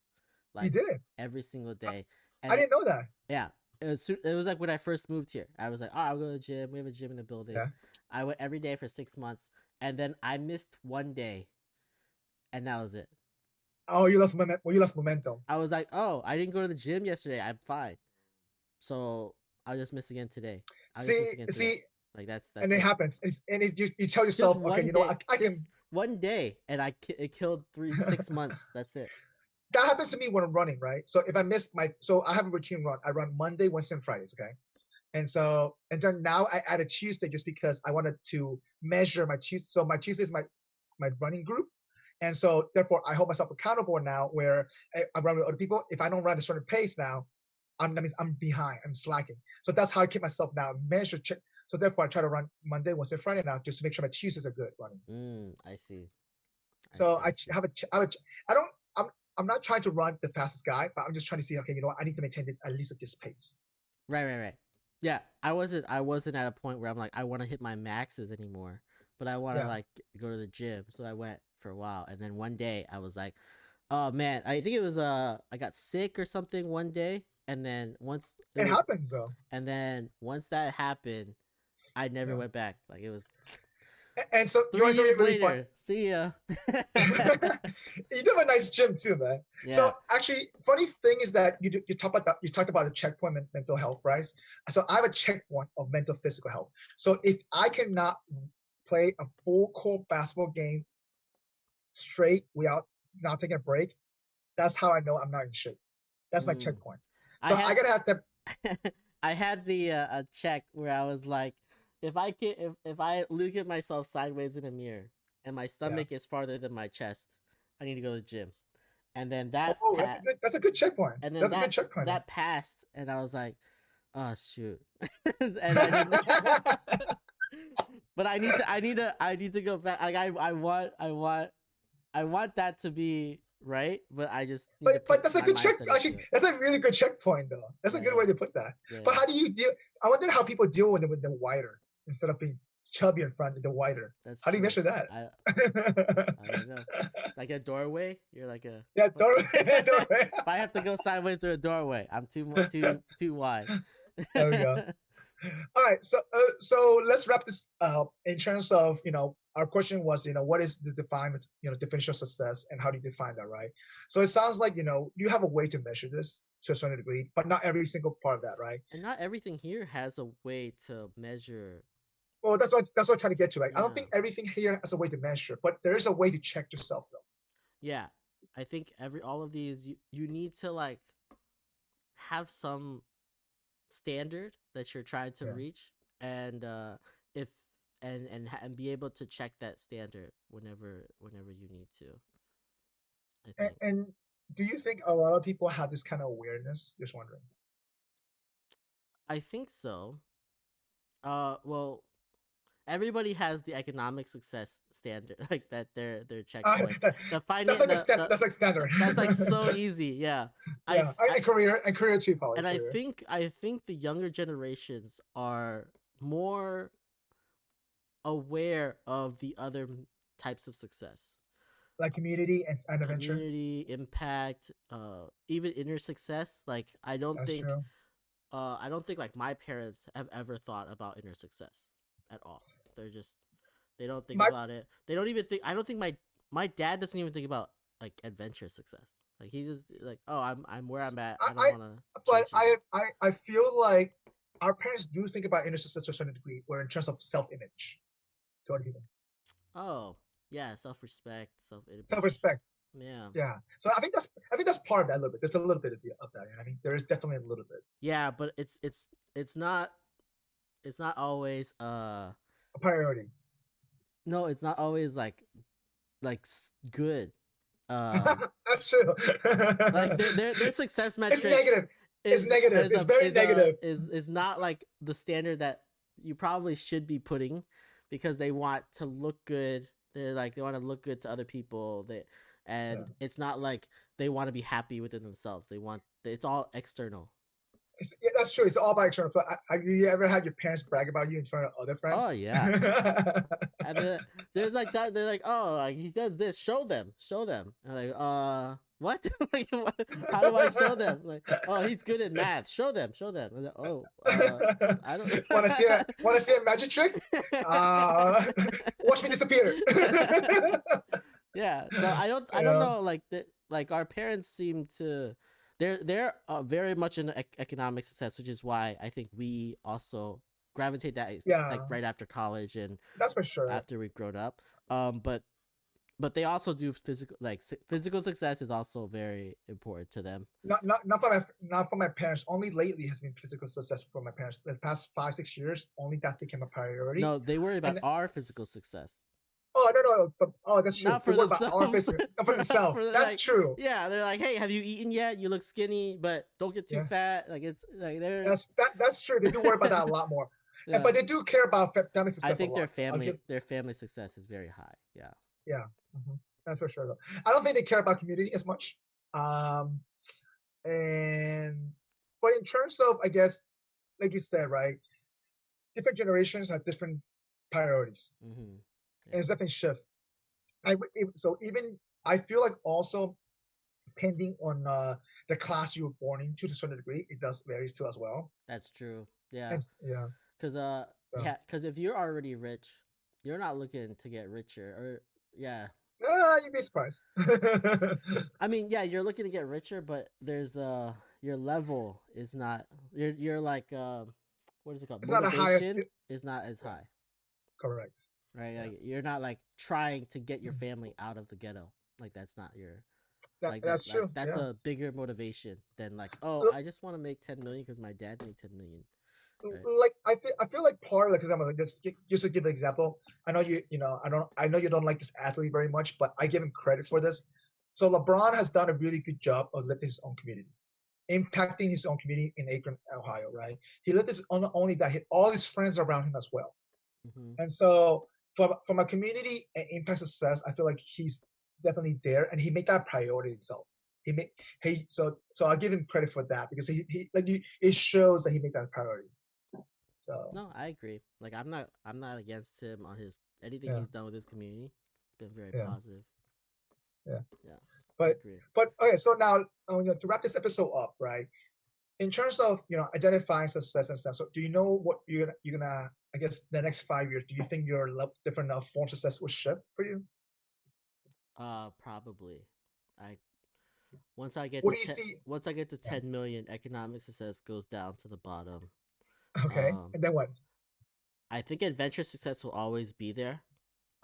Like, you did? Every single day. And I didn't know that. Yeah. It was like when I first moved here. I was like, oh, I'll go to the gym. We have a gym in the building. Yeah. I went every day for 6 months. And then I missed one day. And that was it. Oh, you lost momentum. I was like, oh, I didn't go to the gym yesterday. I'm fine. So I'll just miss again today. See, like that's and it happens. You tell yourself, okay, you know what, I can. One day, and it killed 6 months. That's it. That happens to me when I'm running, right? So if I miss so I have a routine run. I run Monday, Wednesday, and Fridays, okay? And then now I added Tuesday just because I wanted to measure my Tuesday. So my Tuesday is my running group. And so therefore I hold myself accountable now where I run with other people. If I don't run a certain pace now, that means I'm behind, I'm slacking. So that's how I keep myself now, check. So therefore I try to run Monday, Wednesday, Friday now just to make sure my Tuesdays are good running. I see. I'm not trying to run the fastest guy, but I'm just trying to see, okay, you know what, I need to maintain at least at this pace. Right. Yeah, I wasn't at a point where I'm like, I want to hit my maxes anymore, but I want to like go to the gym. So I went for a while, and then one day I was like, oh man, I think it was I got sick or something one day, and then once it happens though. And then once that happened, I never went back. Like it was. And so 3 years really later, fun. See ya. You do have a nice gym too, man. Yeah. So actually, funny thing is that you talked about the checkpoint mental health, right? So I have a checkpoint of mental physical health. So if I cannot play a full court basketball game straight without not taking a break, that's how I know I'm not in shape. That's my checkpoint. So I gotta have to. I had the a check where I was like, if I look at myself sideways in a mirror and my stomach is farther than my chest, I need to go to the gym. And then that that's a good checkpoint. And then that's a good checkpoint. That passed, and I was like, oh shoot. And I didn't. But I need to go back. Like I want that to be right, but I just but that's a good check. Actually, that's a really good checkpoint though. That's a good way to put that. Yeah. But how do you deal? I wonder how people deal with the wider instead of being chubby in front of the wider. How do you measure that? I don't know. Like a doorway, you're like a doorway. If I have to go sideways through a doorway, I'm too wide. There we go. All right, so let's wrap this up in terms of our question was what is the definition of success and how do you define that, right? So it sounds like you have a way to measure this to a certain degree, but not every single part of that, right? And not everything here has a way to measure. Well, that's what I'm trying to get to, right? I don't Yeah. think everything here has a way to measure, but there is a way to check yourself though. Yeah, I think all of these you need to like have some standard that you're trying to Yeah. reach, and if and be able to check that standard whenever you need to. I think. And do you think a lot of people have this kind of awareness? Just wondering. I think so. Well, everybody has the economic success standard, like that their checkpoint. The finance, that's like standard. That's like so easy. Yeah. Yeah, and career too, probably. And career. I think the younger generations are more aware of the other types of success, like community and adventure, community impact, even inner success. Like I don't That's think true. I don't think like my parents have ever thought about inner success at all. They don't think about it. They don't even think. I don't think my dad doesn't even think about like adventure success. Like he just like, oh, I'm where I'm at. I don't want to. But I feel like our parents do think about inner success to a certain degree, or in terms of self-image to other people. Oh yeah, self-respect, self-image. Self-respect. Yeah. Yeah. So I think that's part of that a little bit. There's a little bit of that. You know what I mean, there is definitely a little bit. Yeah, but it's not always a priority. No, it's not always like good. That's true. Like their success metric. It's negative. It's negative. It's very negative. Is not like the standard that you probably should be putting, because they want to look good. They want to look good to other people. It's not like they want to be happy within themselves. It's all external. Yeah, that's true. It's all about external. Have you ever had your parents brag about you in front of other friends? Oh yeah. And there's like that. They're like, oh, like he does this. Show them. And I'm like, what? Like, how do I show them? Like, oh, he's good at math. Show them. I'm like, oh, I don't. Want to see a magic trick? Watch me disappear. Yeah. So I don't know. Like our parents seem to. They're very much in economic success, which is why I think we also gravitate that like right after college, and that's for sure after we've grown up. But they also do physical success is also very important to them. Not for my parents. Only lately has been physical success for my parents. The past 5-6 years, only that's become a priority. No, they worry about our physical success. Oh no! But that's true. Not for themselves. Not for themselves. That's like, true. Yeah, they're like, hey, have you eaten yet? You look skinny, but don't get too fat. Like it's like they're. That's true. They do worry about that a lot more. Yeah. But they do care about family success. I think their family success is very high. Yeah. Yeah, that's for sure. Though I don't think they care about community as much. But in terms of, I guess, like you said, right, different generations have different priorities. Mm-hmm. And it's definitely shift. So even I feel like also depending on the class you were born into to a certain degree, it does varies too as well. That's true. Yeah. Because if you're already rich, you're not looking to get richer, or you'd be surprised. I mean, yeah, you're looking to get richer, but there's your level is not. You're like what is it called? It's motivation is not as high. Correct. Right, like you're not like trying to get your family out of the ghetto. Like that's not your. That's true. Like, that's a bigger motivation than like, oh, I just want to make 10 million because my dad made 10 million. Right? Like I feel like part, like, example, just to give an example. I know I know you don't like this athlete very much, but I give him credit for this. So LeBron has done a really good job of lifting his own community, impacting his own community in Akron, Ohio. Right? He lifted not only that, he all his friends around him as well. Mm-hmm. And so from a community and impact success, I feel like he's definitely there, and he made that priority himself. So I'll give him credit for that, because it shows that he made that priority. So no, I agree. Like I'm not against him on anything he's done with his community. It's been very positive. Yeah. But okay, so now to wrap this episode up, right? in terms of identifying success and stuff, so do you know what you're gonna I guess the next 5 years, do you think your different form of success will shift for you? Probably. I once I get What to do you see? once I get to Yeah. 10 million, economic success goes down to the bottom. Okay, Um, and then what? I think adventure success will always be there.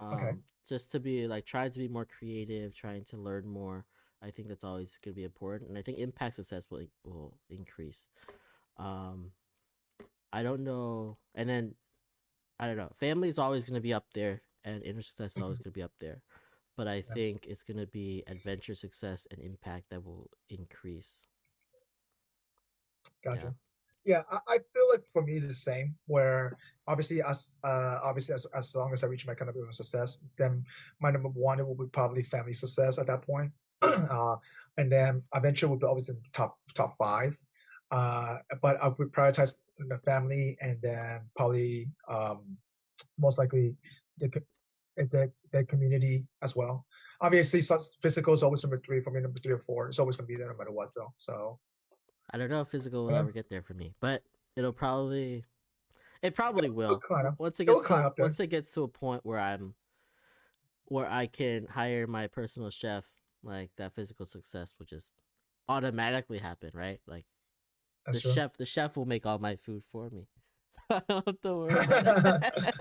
Okay, Just to be like trying to be more creative, trying to learn more. I think that's always going to be important, and I think impact success will increase. Um, I don't know, and then I don't know. Family is always going to be up there, and inner success is always going to be up there. But I yeah, think it's going to be adventure success and impact that will increase. Yeah. gotcha. Yeah, I feel like for me it's the same. Where obviously as long as I reach my kind of success, then my number one it will be probably family success at that point, and then eventually will be always in the top five. But I would prioritize the family, and then probably most likely the the community as well. Obviously, physical is always number three for me. Number three or four, it's always going to be there no matter what, though. So I don't know if physical will yeah, ever get there for me, but it probably it'll will. climb up. Once it It'll gets climb to up there. a point where I can hire my personal chef, like that physical success will just automatically happen, right? Like That's true. the chef will make all my food for me. So I don't have to worry about it.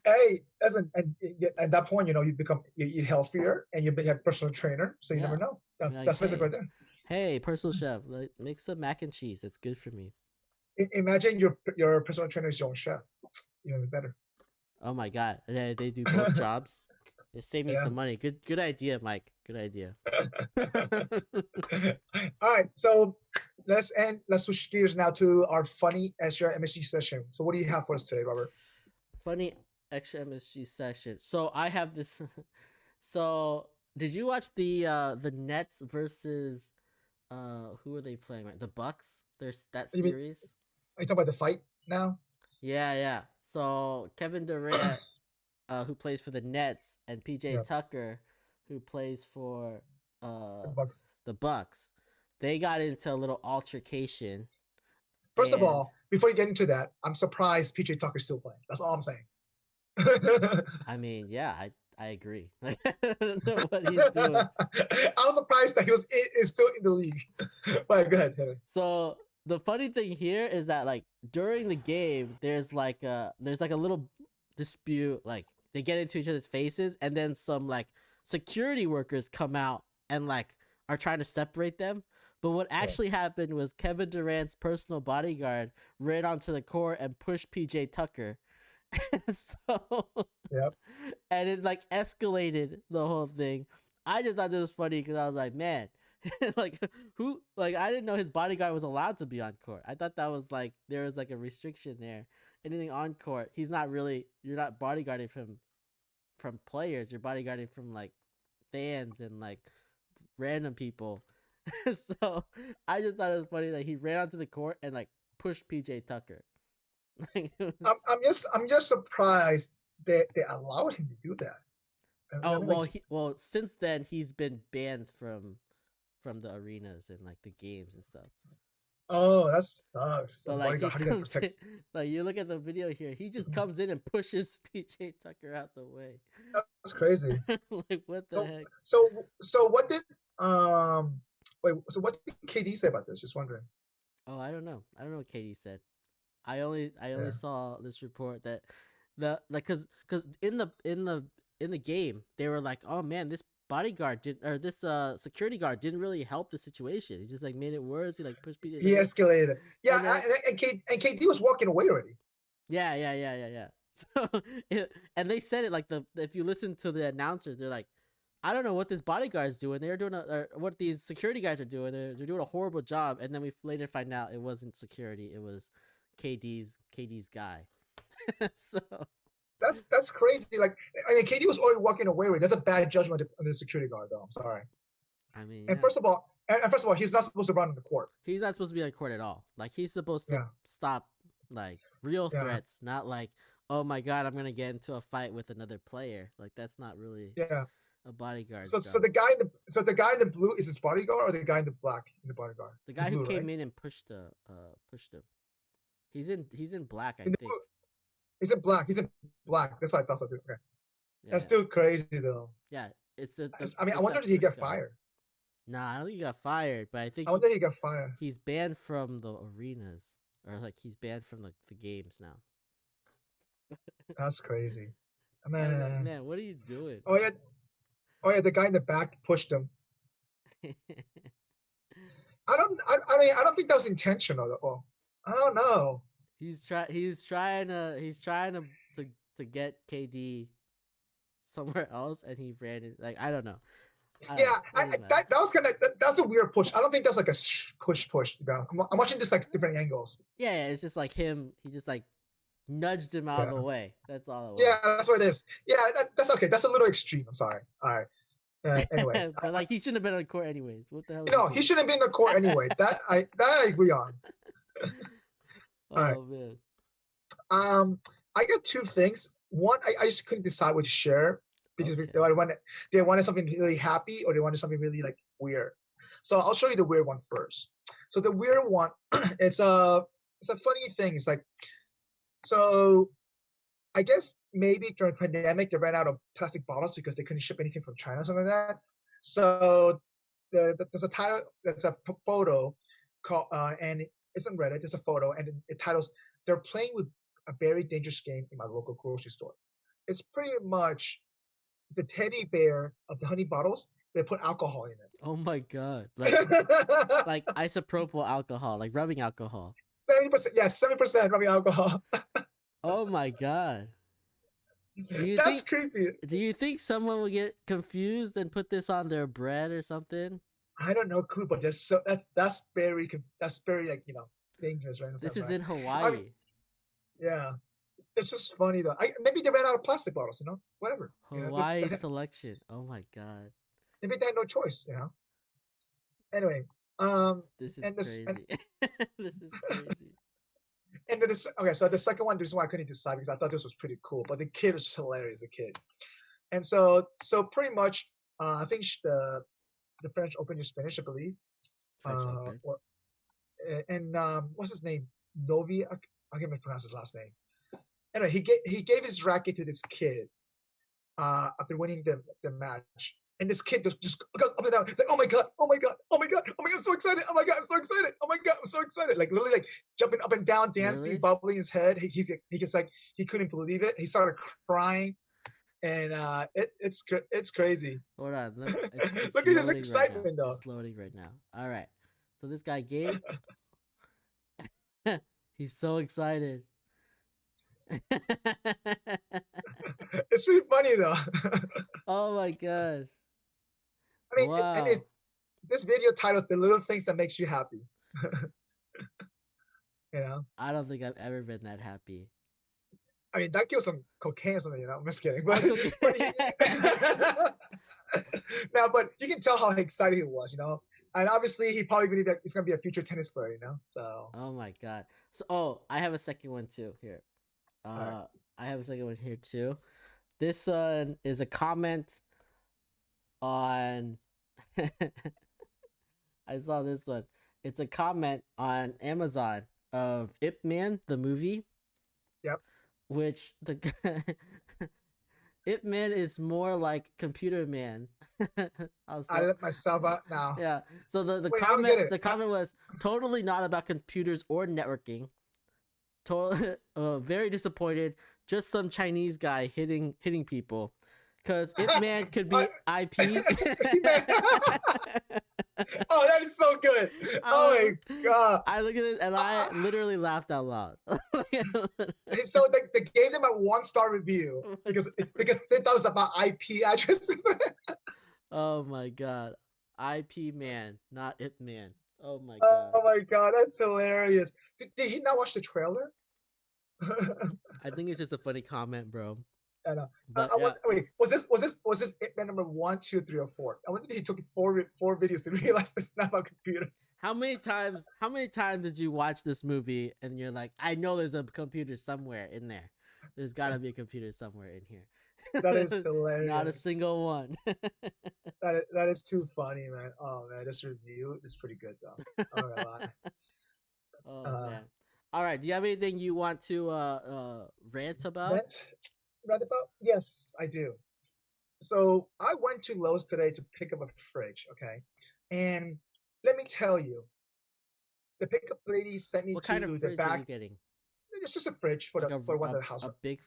Hey, listen, and at that point, you eat healthier, and you have a personal trainer, so you never Yeah. know. Like, That's physical right there. hey, personal chef, like, make some mac and cheese. It's good for me. Imagine your personal trainer is your own chef. Even better. Oh my god, they do both jobs. It saved me Yeah. some money. Good idea, Mike. Good idea. All right, so let's switch gears now to our funny extra MSG session. So what do you have for us today, Robert? Funny extra MSG session. So I have this. So did you watch the Nets versus who are they playing? Right, the Bucks. There's that You mean, series. are you talking about the fight now? Yeah. So Kevin Durant, who plays for the Nets, and PJ Yeah, Tucker, who plays for the Bucks. the Bucks, they got into a little altercation. First of And all, before you get into that, I'm surprised PJ Tucker's still playing. That's all I'm saying. I mean, yeah, I agree. Like, I don't know what he's doing. I was surprised that he is still in the league. But go ahead, Henry. So the funny thing here is that like during the game, there's like a little dispute. Like they get into each other's faces, and then some like security workers come out and like are trying to separate them. But what actually happened was Kevin Durant's personal bodyguard ran onto the court and pushed PJ Tucker. So Yep. and it like escalated the whole thing. I just thought this was funny because I was like, man, like who like I didn't know his bodyguard was allowed to be on court. I thought that was like there was like a restriction there. Anything on court, you're not bodyguarding from players. You're bodyguarding from like fans and like random people. So I just thought it was funny that he ran onto the court and like pushed PJ Tucker. Like, I'm just surprised they allowed him to do that. oh well, since then he's been banned from the arenas and like the games and stuff. Oh, that sucks. But like he comes in, like you look at the video here, he just comes in and pushes PJ Tucker out the way. That's crazy. Like what the heck? So what did So what did KD say about this? Just wondering. Oh, I don't know. I don't know what KD said. I only saw this report that because in the game they were like, oh man, this security guard didn't really help the situation. He just like made it worse. He like pushed PJ. He escalated. Yeah, and KD was walking away already. Yeah. So and they said it like if you listen to the announcers, they're like, I don't know what this bodyguard's doing. They're doing what these security guys are doing. They're doing a horrible job. And then we later find out it wasn't security. It was KD's guy. So that's crazy. Like I mean, KD was already walking away. That's a bad judgment on the security guard, though. I'm sorry. I mean, and first of all, he's not supposed to run on the court. He's not supposed to be on the court at all. Like he's supposed to stop like real threats, not like, oh my god, I'm gonna get into a fight with another player. Like that's not really A bodyguard So job. the guy in the blue is his bodyguard, or the guy in the black is a bodyguard? The guy blue, who came right? in and pushed him. He's in black, I In the think. blue, he's in black. He's in black. That's what I thought so too. Okay. Yeah, That's still crazy though. yeah. It's the I mean, I it's wonder that did he get push guy. fired? Nah, I don't think he got fired, but I think I wonder he got fired. he's banned from the arenas, or like he's banned from the games now. That's crazy. I was like, Man. man, what are you doing? Oh yeah. The guy in the back pushed him. I don't think that was intentional at all. I don't know. He's trying to get KD somewhere else, and he ran it. Like, I don't know. That was a weird push. I don't think that was like a push. To be honest. I'm watching this like different angles. Yeah, it's just like him. He just like nudged him out of the way. That's all it was. Yeah, that's what it is. Yeah, that's okay. That's a little extreme. I'm sorry. All right. Anyway, but like he shouldn't have been on court anyways. What the hell? he shouldn't be in the court anyway. That I agree on. Oh right. man. I got two things. One, I just couldn't decide what to share because Okay. they wanted something really happy or they wanted something really like weird. So I'll show you the weird one first. So the weird one, it's a funny thing. It's like, so I guess maybe during the pandemic they ran out of plastic bottles because they couldn't ship anything from China or something like that. So there's a title, there's a photo called and it's on Reddit. There's a photo and it titles "They're playing with a very dangerous game in my local grocery store." It's pretty much the teddy bear of the honey bottles. They put alcohol in it. Oh my god! Like isopropyl alcohol, like rubbing alcohol. 70%. Yeah, 70% rubbing alcohol. Oh my god! That's creepy. Do you think someone will get confused and put this on their bread or something? I don't know, clue, but that's very like dangerous, right? This is in Hawaii. I mean, yeah, it's just funny though. Maybe they ran out of plastic bottles, whatever. Hawaii selection. Oh my god. Maybe they had no choice, Anyway, this is crazy. This is crazy. And then okay, so the second one, the reason why I couldn't decide because I thought this was pretty cool, but the kid was hilarious, the kid. And so pretty much, I think the French Open is finished, I believe. What's his name? Novi. I can't even pronounce his last name. Anyway, he gave his racket to this kid after winning the match. And this kid just goes up and down. It's like, oh my god, oh my god, oh my god, oh my god, I'm so excited, oh my god, I'm so excited, oh my god, I'm so excited. Like literally like jumping up and down, dancing, Really? bubbling his head. He gets like he couldn't believe it. He started crying. And it's crazy. Hold on. It's Look at his loading excitement right now. though. It's loading right now. All right. So this guy Gabe, he's so excited. It's pretty funny though. Oh my god. I mean, wow. this video titles "The Little Things That Makes You Happy." I don't think I've ever been that happy. I mean, that gives some cocaine or something, I'm just kidding. But, but you can tell how excited he was, And obviously, he probably believed that he's going to be a future tennis player, So. Oh my god. So, I have a second one too here. Right. I have a second one here too. This one is a comment on. I saw this one. It's a comment on Amazon of Ip Man, the movie. Yep. Which the Ip Man is more like Computer Man. I let myself out now. Yeah. So the Wait, comment was totally not about computers or networking. Very disappointed. Just some Chinese guy hitting people. Because Ip Man could be IP. Oh, that is so good. Oh my god. I look at this and I literally laughed out loud. So they gave them a 1-star review because they thought it was about IP addresses. Oh my god. IP Man, not Ip Man. Oh my god. Oh my god, that's hilarious. Did he not watch the trailer? I think it's just a funny comment, bro. I know. But, wait, was this Ip Man number 1, 2, 3, or 4? I wonder if he took four videos to realize this is not about computers. How many times did you watch this movie and you're like, I know there's a computer somewhere in there. There's gotta be a computer somewhere in here. That is Not a hilarious. single one. That is too funny, man. Oh man, this review is pretty good though. I'm not gonna lie. Oh Uh, man. All right. Do you have anything you want to rant about? rent, rent about? Yes, I do. So I went to Lowe's today to pick up a fridge. Okay, and let me tell you, the pickup lady sent me What kind of to the fridge are you back. getting? It's just a fridge for Like the for one of the house. a big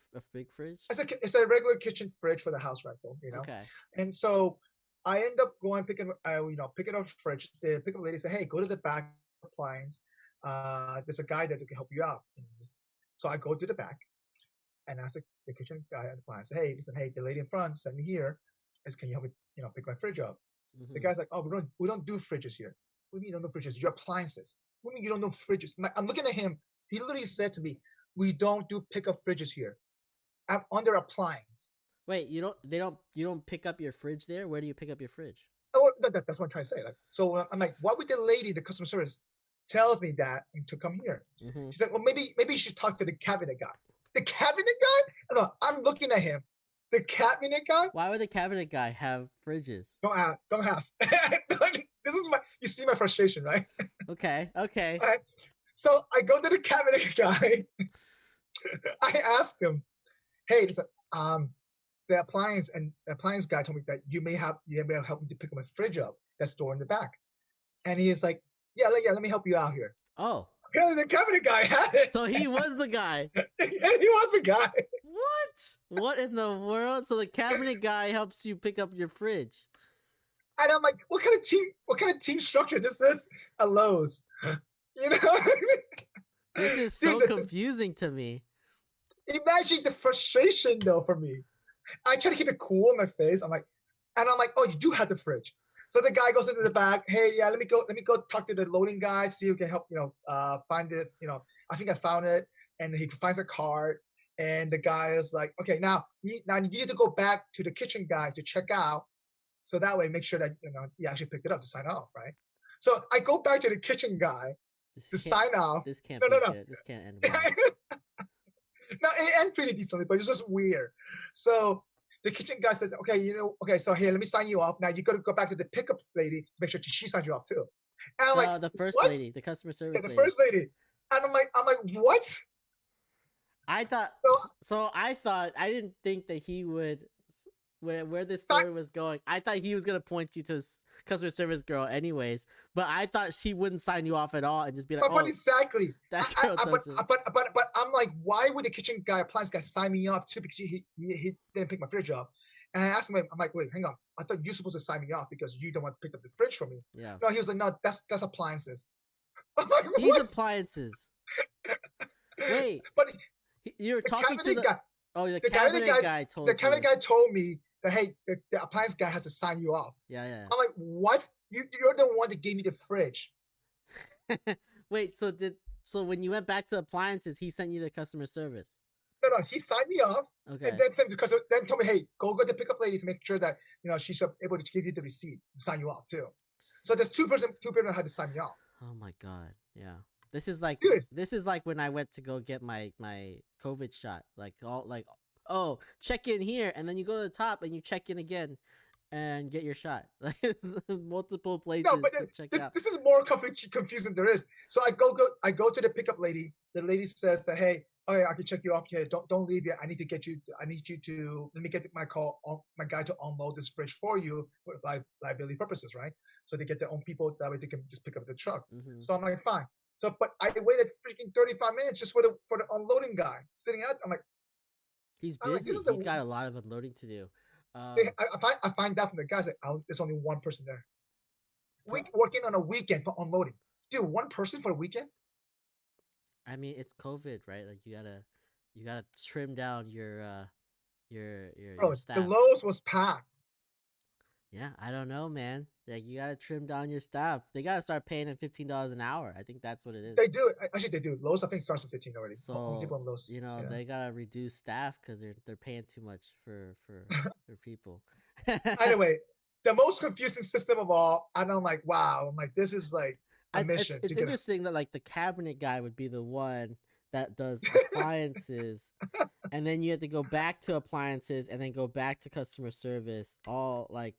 fridge? It's a regular kitchen fridge for the house rental, Okay. And so I end up going picking up a fridge. The pickup lady said, "Hey, go to the back appliance. There's a guy there that can help you out." So I go to the back and ask the kitchen guy at the appliance, "Hey, listen, hey, the lady in front sent me here. Can you help me, pick my fridge up?" The Mm-hmm. guy's like, "Oh, we don't do fridges here. What do you mean you don't do fridges? Your appliances. What do you mean you don't do fridges?" I'm looking at him. He literally said to me, "We don't do pickup fridges here. I'm under appliance." Wait, you don't pick up your fridge there? Where do you pick up your fridge? Oh, that's what I'm trying to say. Like, so I'm like, why would the lady, the customer service, tells me that to come here? Mm-hmm. She's like, well, maybe you should talk to the cabinet guy. The cabinet guy? No, I'm looking at him. The cabinet guy? Why would the cabinet guy have fridges? Don't ask. Don't ask. This is you see my frustration, right? Okay. Okay. All right. So I go to the cabinet guy. I ask him, hey, listen, the appliance guy told me that you may have helped me to pick up my fridge up that's stored in the back. And he is like, yeah, let me help you out here. Oh. Apparently the cabinet guy had it. So he was the guy. He was the guy. What? What in the world? So the cabinet guy helps you pick up your fridge. And I'm like, what kind of team structure this is at Lowe's? You know? This is so Dude, confusing to me. Imagine the frustration though for me. I try to keep it cool in my face. I'm like, oh, you do have the fridge. So the guy goes into the back. Hey, yeah, let me go talk to the loading guy, see who can help, find it. I think I found it. And he finds a card. And the guy is like, okay, now you need to go back to the kitchen guy to check out. So that way, make sure that, you actually picked it up to sign off, right? So I go back to the kitchen guy to sign off. This can't No. good. This can't end well. No, it ended pretty decently, but it's just weird. So the kitchen guy says, okay, so here, let me sign you off. Now you got to go back to the pickup lady to make sure she signs you off too. And I'm like, The first what? lady, the customer service lady. First lady. And I'm like, what? I thought I didn't think that he would where this story was going. I thought he was gonna point you to his customer service girl anyways, but I thought she wouldn't sign you off at all and just be like, but exactly. That girl but I'm like, why would the kitchen guy, appliance guy, sign me off too? Because he didn't pick my fridge up. And I asked him, I'm like, wait, hang on. I thought you're supposed to sign me off because you don't want to pick up the fridge for me. Yeah. No, he was like, no, that's appliances. I'm like, what? These appliances. Wait. But you're talking to the guy. Oh, the cabinet guy told you. The cabinet guy told me that, hey, the appliance guy has to sign you off. Yeah. I'm like, what? You're the one that gave me the fridge. Wait, so when you went back to appliances, he sent you the customer service? No, he signed me off. Okay. And then told me, hey, go the pickup lady to make sure that she's able to give you the receipt to sign you off too. So there's two people had to sign me off. Oh my god, yeah. This is like when I went to go get my COVID shot. Oh, check in here, and then you go to the top and you check in again and get your shot. Like multiple places to check out. This is more confusing than there is. So I go to the pickup lady. The lady says that, hey, okay, I can check you off here. Don't leave yet. I need you to let me get my guy to unload this fridge for you for liability purposes, right? So they get their own people, that way they can just pick up the truck. Mm-hmm. So I'm like, fine. So, but I waited freaking 35 minutes just for the unloading guy sitting out. I'm like, he's busy. He's got a lot of unloading to do. I find out from the guys that there's only one person there. Working on a weekend for unloading. Dude, one person for a weekend? I mean, it's COVID, right? Like you gotta trim down your staff. The Lowe's was packed. Yeah, I don't know, man. Like you gotta trim down your staff. They gotta start paying them $15 an hour. I think that's what it is. They do. Actually, they do. Lowe's, I think, starts at 15 already. So Lowe's, they gotta reduce staff because they're paying too much for people. Anyway, the most confusing system of all. And I'm like, wow. I'm like, this is like a mission. It's interesting that like the cabinet guy would be the one that does appliances, and then you have to go back to appliances and then go back to customer service. All like,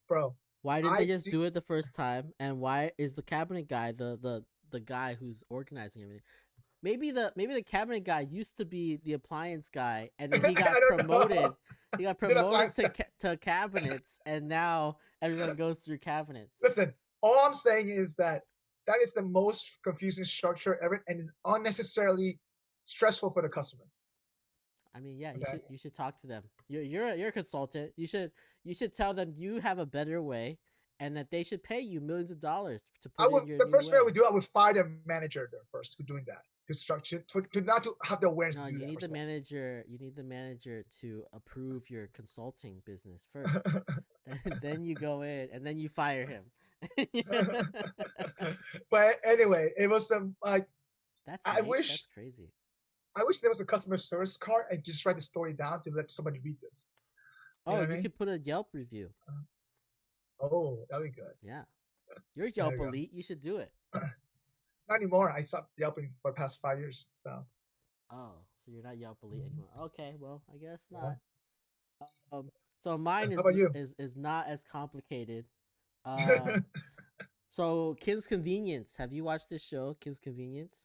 bro. why didn't they I just do, do it the first time? And why is the cabinet guy the guy who's organizing everything? Maybe the cabinet guy used to be the appliance guy, and then he I got don't promoted. know. He got Did promoted appliance to cabinets, and now everyone goes through cabinets. Listen, all I'm saying is that is the most confusing structure ever, and is unnecessarily stressful for the customer. I mean, yeah, Okay. you should talk to them. You're a consultant. You should tell them you have a better way, and that they should pay you millions of dollars to I put would in your the new first thing way. I would do, I would fire the manager there first for doing that. To structure to not to have the awareness No, to do you that. need the manager. You need the manager to approve your consulting business first. Then you go in, and then you fire him. But anyway, it was the like That's I late. That's wish crazy. there was a customer service card and just write the story down to let somebody read this. You Oh, know what I you mean? could put a Yelp review. Oh, that'd be good. Yeah, you're There Yelp you go. elite. You should do it. Not anymore. I stopped yelping for the past 5 years. So Oh, so you're not Yelp elite anymore. Okay, well, I guess yeah. not. Um, so mine How about you? is not as complicated. Uh, so Kim's Convenience. Have you watched this show, Kim's Convenience?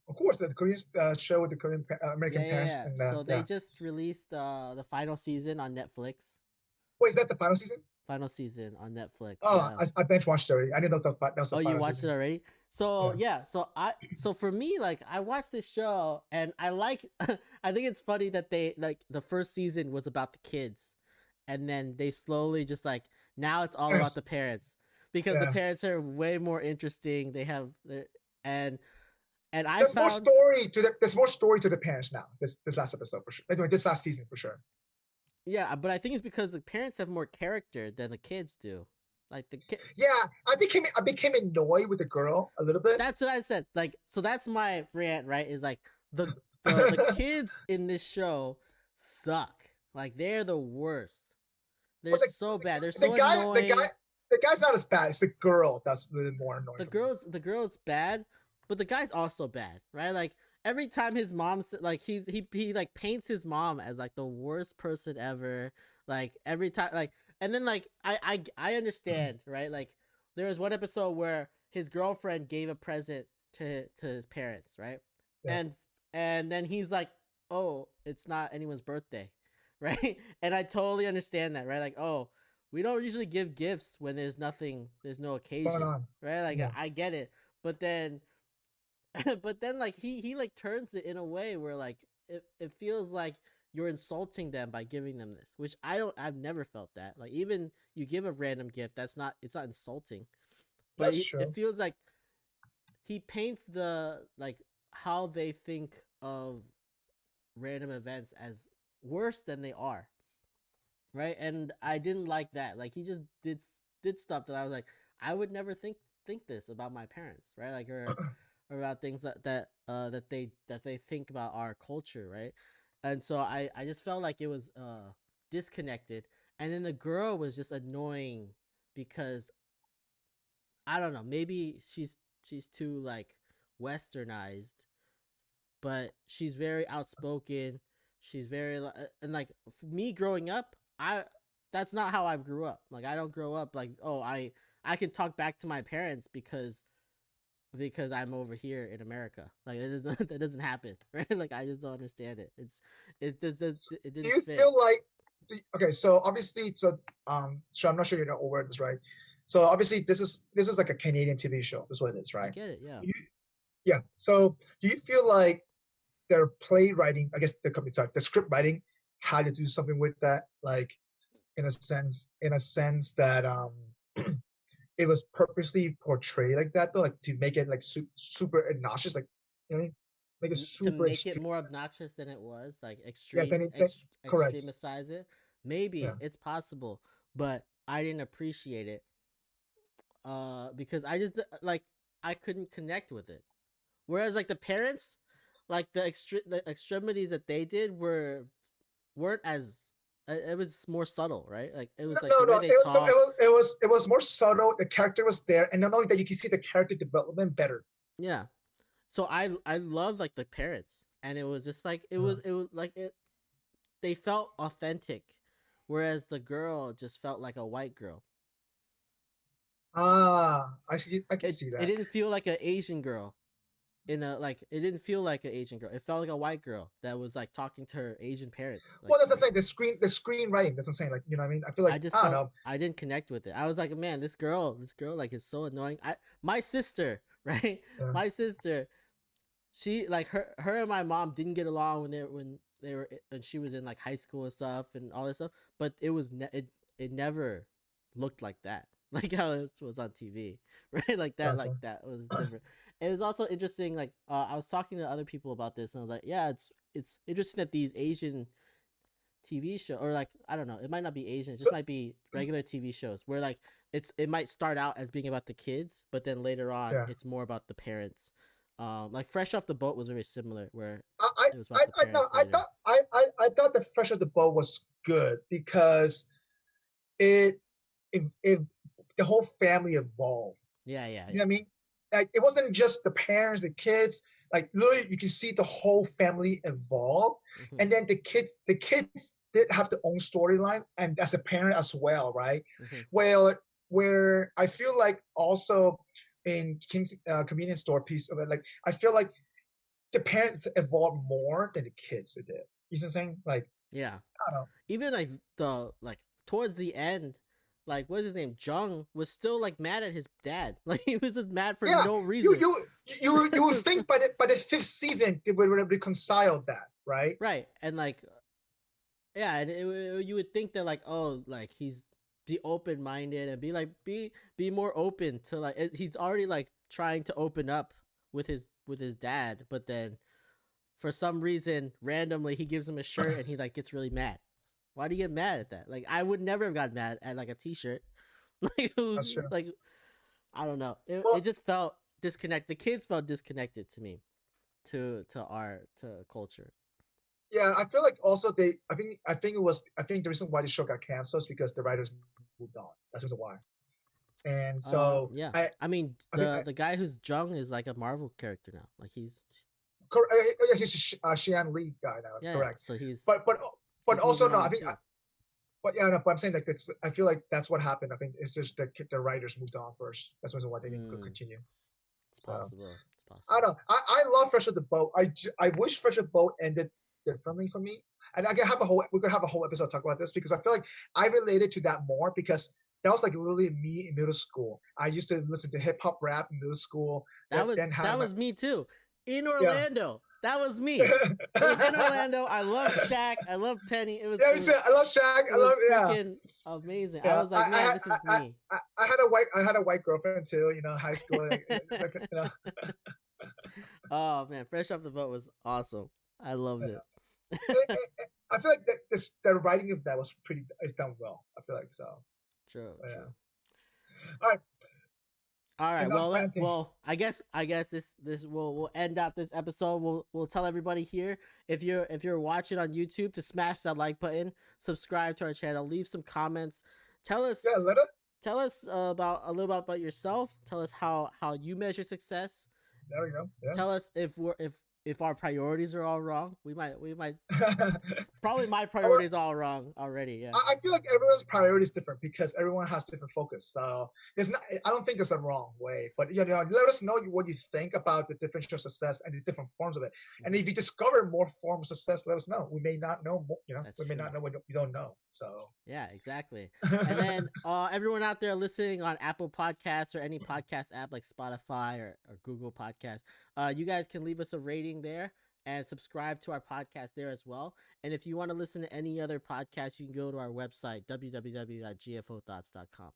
Of course, the Korean show with the Korean American parents. Yeah. And So they yeah. just released the final season on Netflix. Wait, is that the final season? Final season on Netflix. Oh, Yeah. I bench watched already. I didn't know that was the Oh, final you watched season. it already? So Yeah. so for me, like, I watched this show and I like I think it's funny that they, like, the first season was about the kids, and then they slowly just, like, now it's all about the parents, because the Yeah. parents are way more interesting. They have their, and I There's more found, story to the parents now. This last episode for sure. Anyway, this last season for sure. yeah, but I think it's because the parents have more character than the kids do. Like, the kid, Yeah, I became annoyed with the girl a little bit. that's what I said. Like, so that's my rant, right? Is like the kids in this show suck. Like, they're the worst. They're Well, so bad. They're the so guy, annoying. the guy's not as bad. It's the girl that's really more annoying. The girl's bad, but the guy's also bad, right? Like, every time his mom's, like, he like paints his mom as, like, the worst person ever. Like, every time, like, and then, like, I understand, right? Like, there was one episode where his girlfriend gave a present to his parents, right? Yeah. And then he's like, "Oh, it's not anyone's birthday," right? And I totally understand that, right? Like, oh, we don't usually give gifts when there's no occasion, on. right? Like, Yeah. I get it, but then, like, he like turns it in a way where, like, it feels like you're insulting them by giving them this, which I've never felt that. Like, even you give a random gift, it's not insulting, but That's true. it feels like he paints the, like, how they think of random events as worse than they are, right? And I didn't like that. Like, he just did stuff that I was like, I would never think this about my parents, right? Like, or about things that they think about our culture, right? And so I just felt like it was disconnected. And then the girl was just annoying because, I don't know, maybe she's too, like, westernized, but she's very outspoken. She's very, and, like, for me growing up, that's not how I grew up. Like, I don't grow up like, oh, I can talk back to my parents because I'm over here in America. Like, that doesn't happen, right? Like, I just don't understand it. It didn't Do you fit. feel like okay? So obviously, so I'm not sure you're aware of this, right? So obviously, this is like a Canadian TV show. That's what it is, I right? get it, yeah. Yeah. So do you feel like their playwriting, I guess the script writing, had to do something with that, like, in a sense that it was purposely portrayed like that, though, like, to make it like super obnoxious, like, you know what I mean? Make it To super make it more obnoxious than it was, like, Yeah, correct. extremicize it. Maybe Yeah. it's possible, but I didn't appreciate it because I just, like, I couldn't connect with it. Whereas, like, the parents, like, the extremities that they did weren't as, it was more subtle, right? Like, it was like the way they talk. It was more subtle. The character was there, and not only that, you can see the character development better. Yeah, So I love like the parents, and it was just like it was like it. They felt authentic, whereas the girl just felt like a white girl. I can see It that. didn't feel like an Asian girl. It didn't feel like an Asian girl. It felt like a white girl that was like talking to her Asian parents. Like, Well, that's what I'm saying. The screenwriting. That's what I'm saying. Like, you know what I mean? I feel like I just I don't felt know. I didn't connect with it. I was like, man, this girl like is so annoying. My sister, right? Yeah. My sister, she like her and my mom didn't get along when she was in like high school and stuff and all this stuff. But it never looked like that, like how it was on TV, right? Like that, Okay. like that was different. It was also interesting. Like I was talking to other people about this, and I was like, yeah, it's interesting that these Asian TV show, or like I don't know, it might not be Asian, it just might be regular TV shows where like it might start out as being about the kids, but then later on it's more about the parents. Like Fresh Off the Boat was very similar, where it was about the parents. I thought the Fresh Off the Boat was good because it the whole family evolved. Yeah. You know what I mean? Like it wasn't just the parents, the kids. Like literally, you can see the whole family evolve, and then the kids did have their own storyline, and as a parent as well, right? Where I feel like also in King's convenience store piece of it, like I feel like the parents evolved more than the kids did. You know what I'm saying? Like yeah, I don't know. even like towards the end, like what's his name, Jung was still like mad at his dad. Like he was just mad for no reason. You would think by the fifth season they would have reconciled that, right? Right, and like yeah, and you would think that like, oh, like he's be open minded and be more open to like he's already like trying to open up with his dad, but then for some reason randomly he gives him a shirt and he like gets really mad. Why do you get mad at that? Like I would never have gotten mad at like a t-shirt. Like That's true. Like I don't know. It just felt disconnected. The kids felt disconnected to me, to culture. Yeah, I feel like also I think the reason why the show got canceled is because the writers moved on. That's the reason why. And so yeah, I mean the guy who's Jung is like a Marvel character now. Like he's he's a Xian Li guy now. Yeah, correct. So he's but also no, I think. But yeah, no, but I'm saying like that's. I feel like that's what happened. I think it's just the writers moved on first. That's the reason why they didn't continue. It's possible. It's possible. I don't know. I love Fresh Off the Boat. I wish Fresh Off the Boat ended differently for me. And we could have a whole episode talk about this because I feel like I related to that more because that was like literally me in middle school. I used to listen to hip hop rap in middle school. That was me too. In Orlando. Yeah. That was me. It was in Orlando. I love Shaq. I love Penny. I love Shaq. I love freaking amazing. Yeah. I was like, man, this is me. I had a white girlfriend too. You know, high school. You know. Oh man, Fresh Off the Boat was awesome. I loved it. I feel like the writing of that was it's done well. I feel like so. True. All right. Well, I guess this we'll end out this episode. We'll tell everybody here, if you're watching on YouTube, to smash that like button, subscribe to our channel, leave some comments, tell us about a little bit about yourself. Tell us how you measure success. There we go. Yeah. Tell us if our priorities are all wrong. We might probably my priorities are all wrong already. Yeah. I feel like everyone's priority is different because everyone has different focus. So I don't think there's a wrong way, but you know, let us know what you think about the differential success and the different forms of it. And if you discover more forms of success, let us know. We may not know more, you know, may not know what we don't know. So yeah, exactly. And then everyone out there listening on Apple Podcasts or any podcast app like Spotify or Google Podcasts, you guys can leave us a rating there and subscribe to our podcast there as well. And if you want to listen to any other podcast, you can go to our website, www.gfotoughts.com.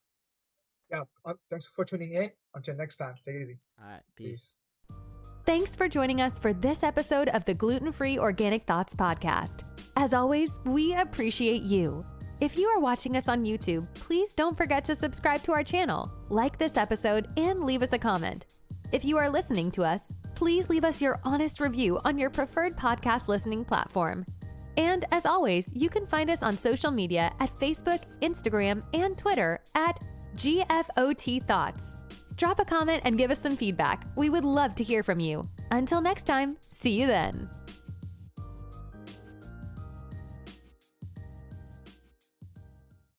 Yeah, thanks for tuning in. Until next time, take it easy. All right, peace. Thanks for joining us for this episode of the Gluten-Free Organic Thoughts podcast. As always, we appreciate you. If you are watching us on YouTube, please don't forget to subscribe to our channel, like this episode, and leave us a comment. If you are listening to us, please leave us your honest review on your preferred podcast listening platform. And as always, you can find us on social media at Facebook, Instagram, and Twitter at GFOThoughts. Drop a comment and give us some feedback. We would love to hear from you. Until next time, see you then.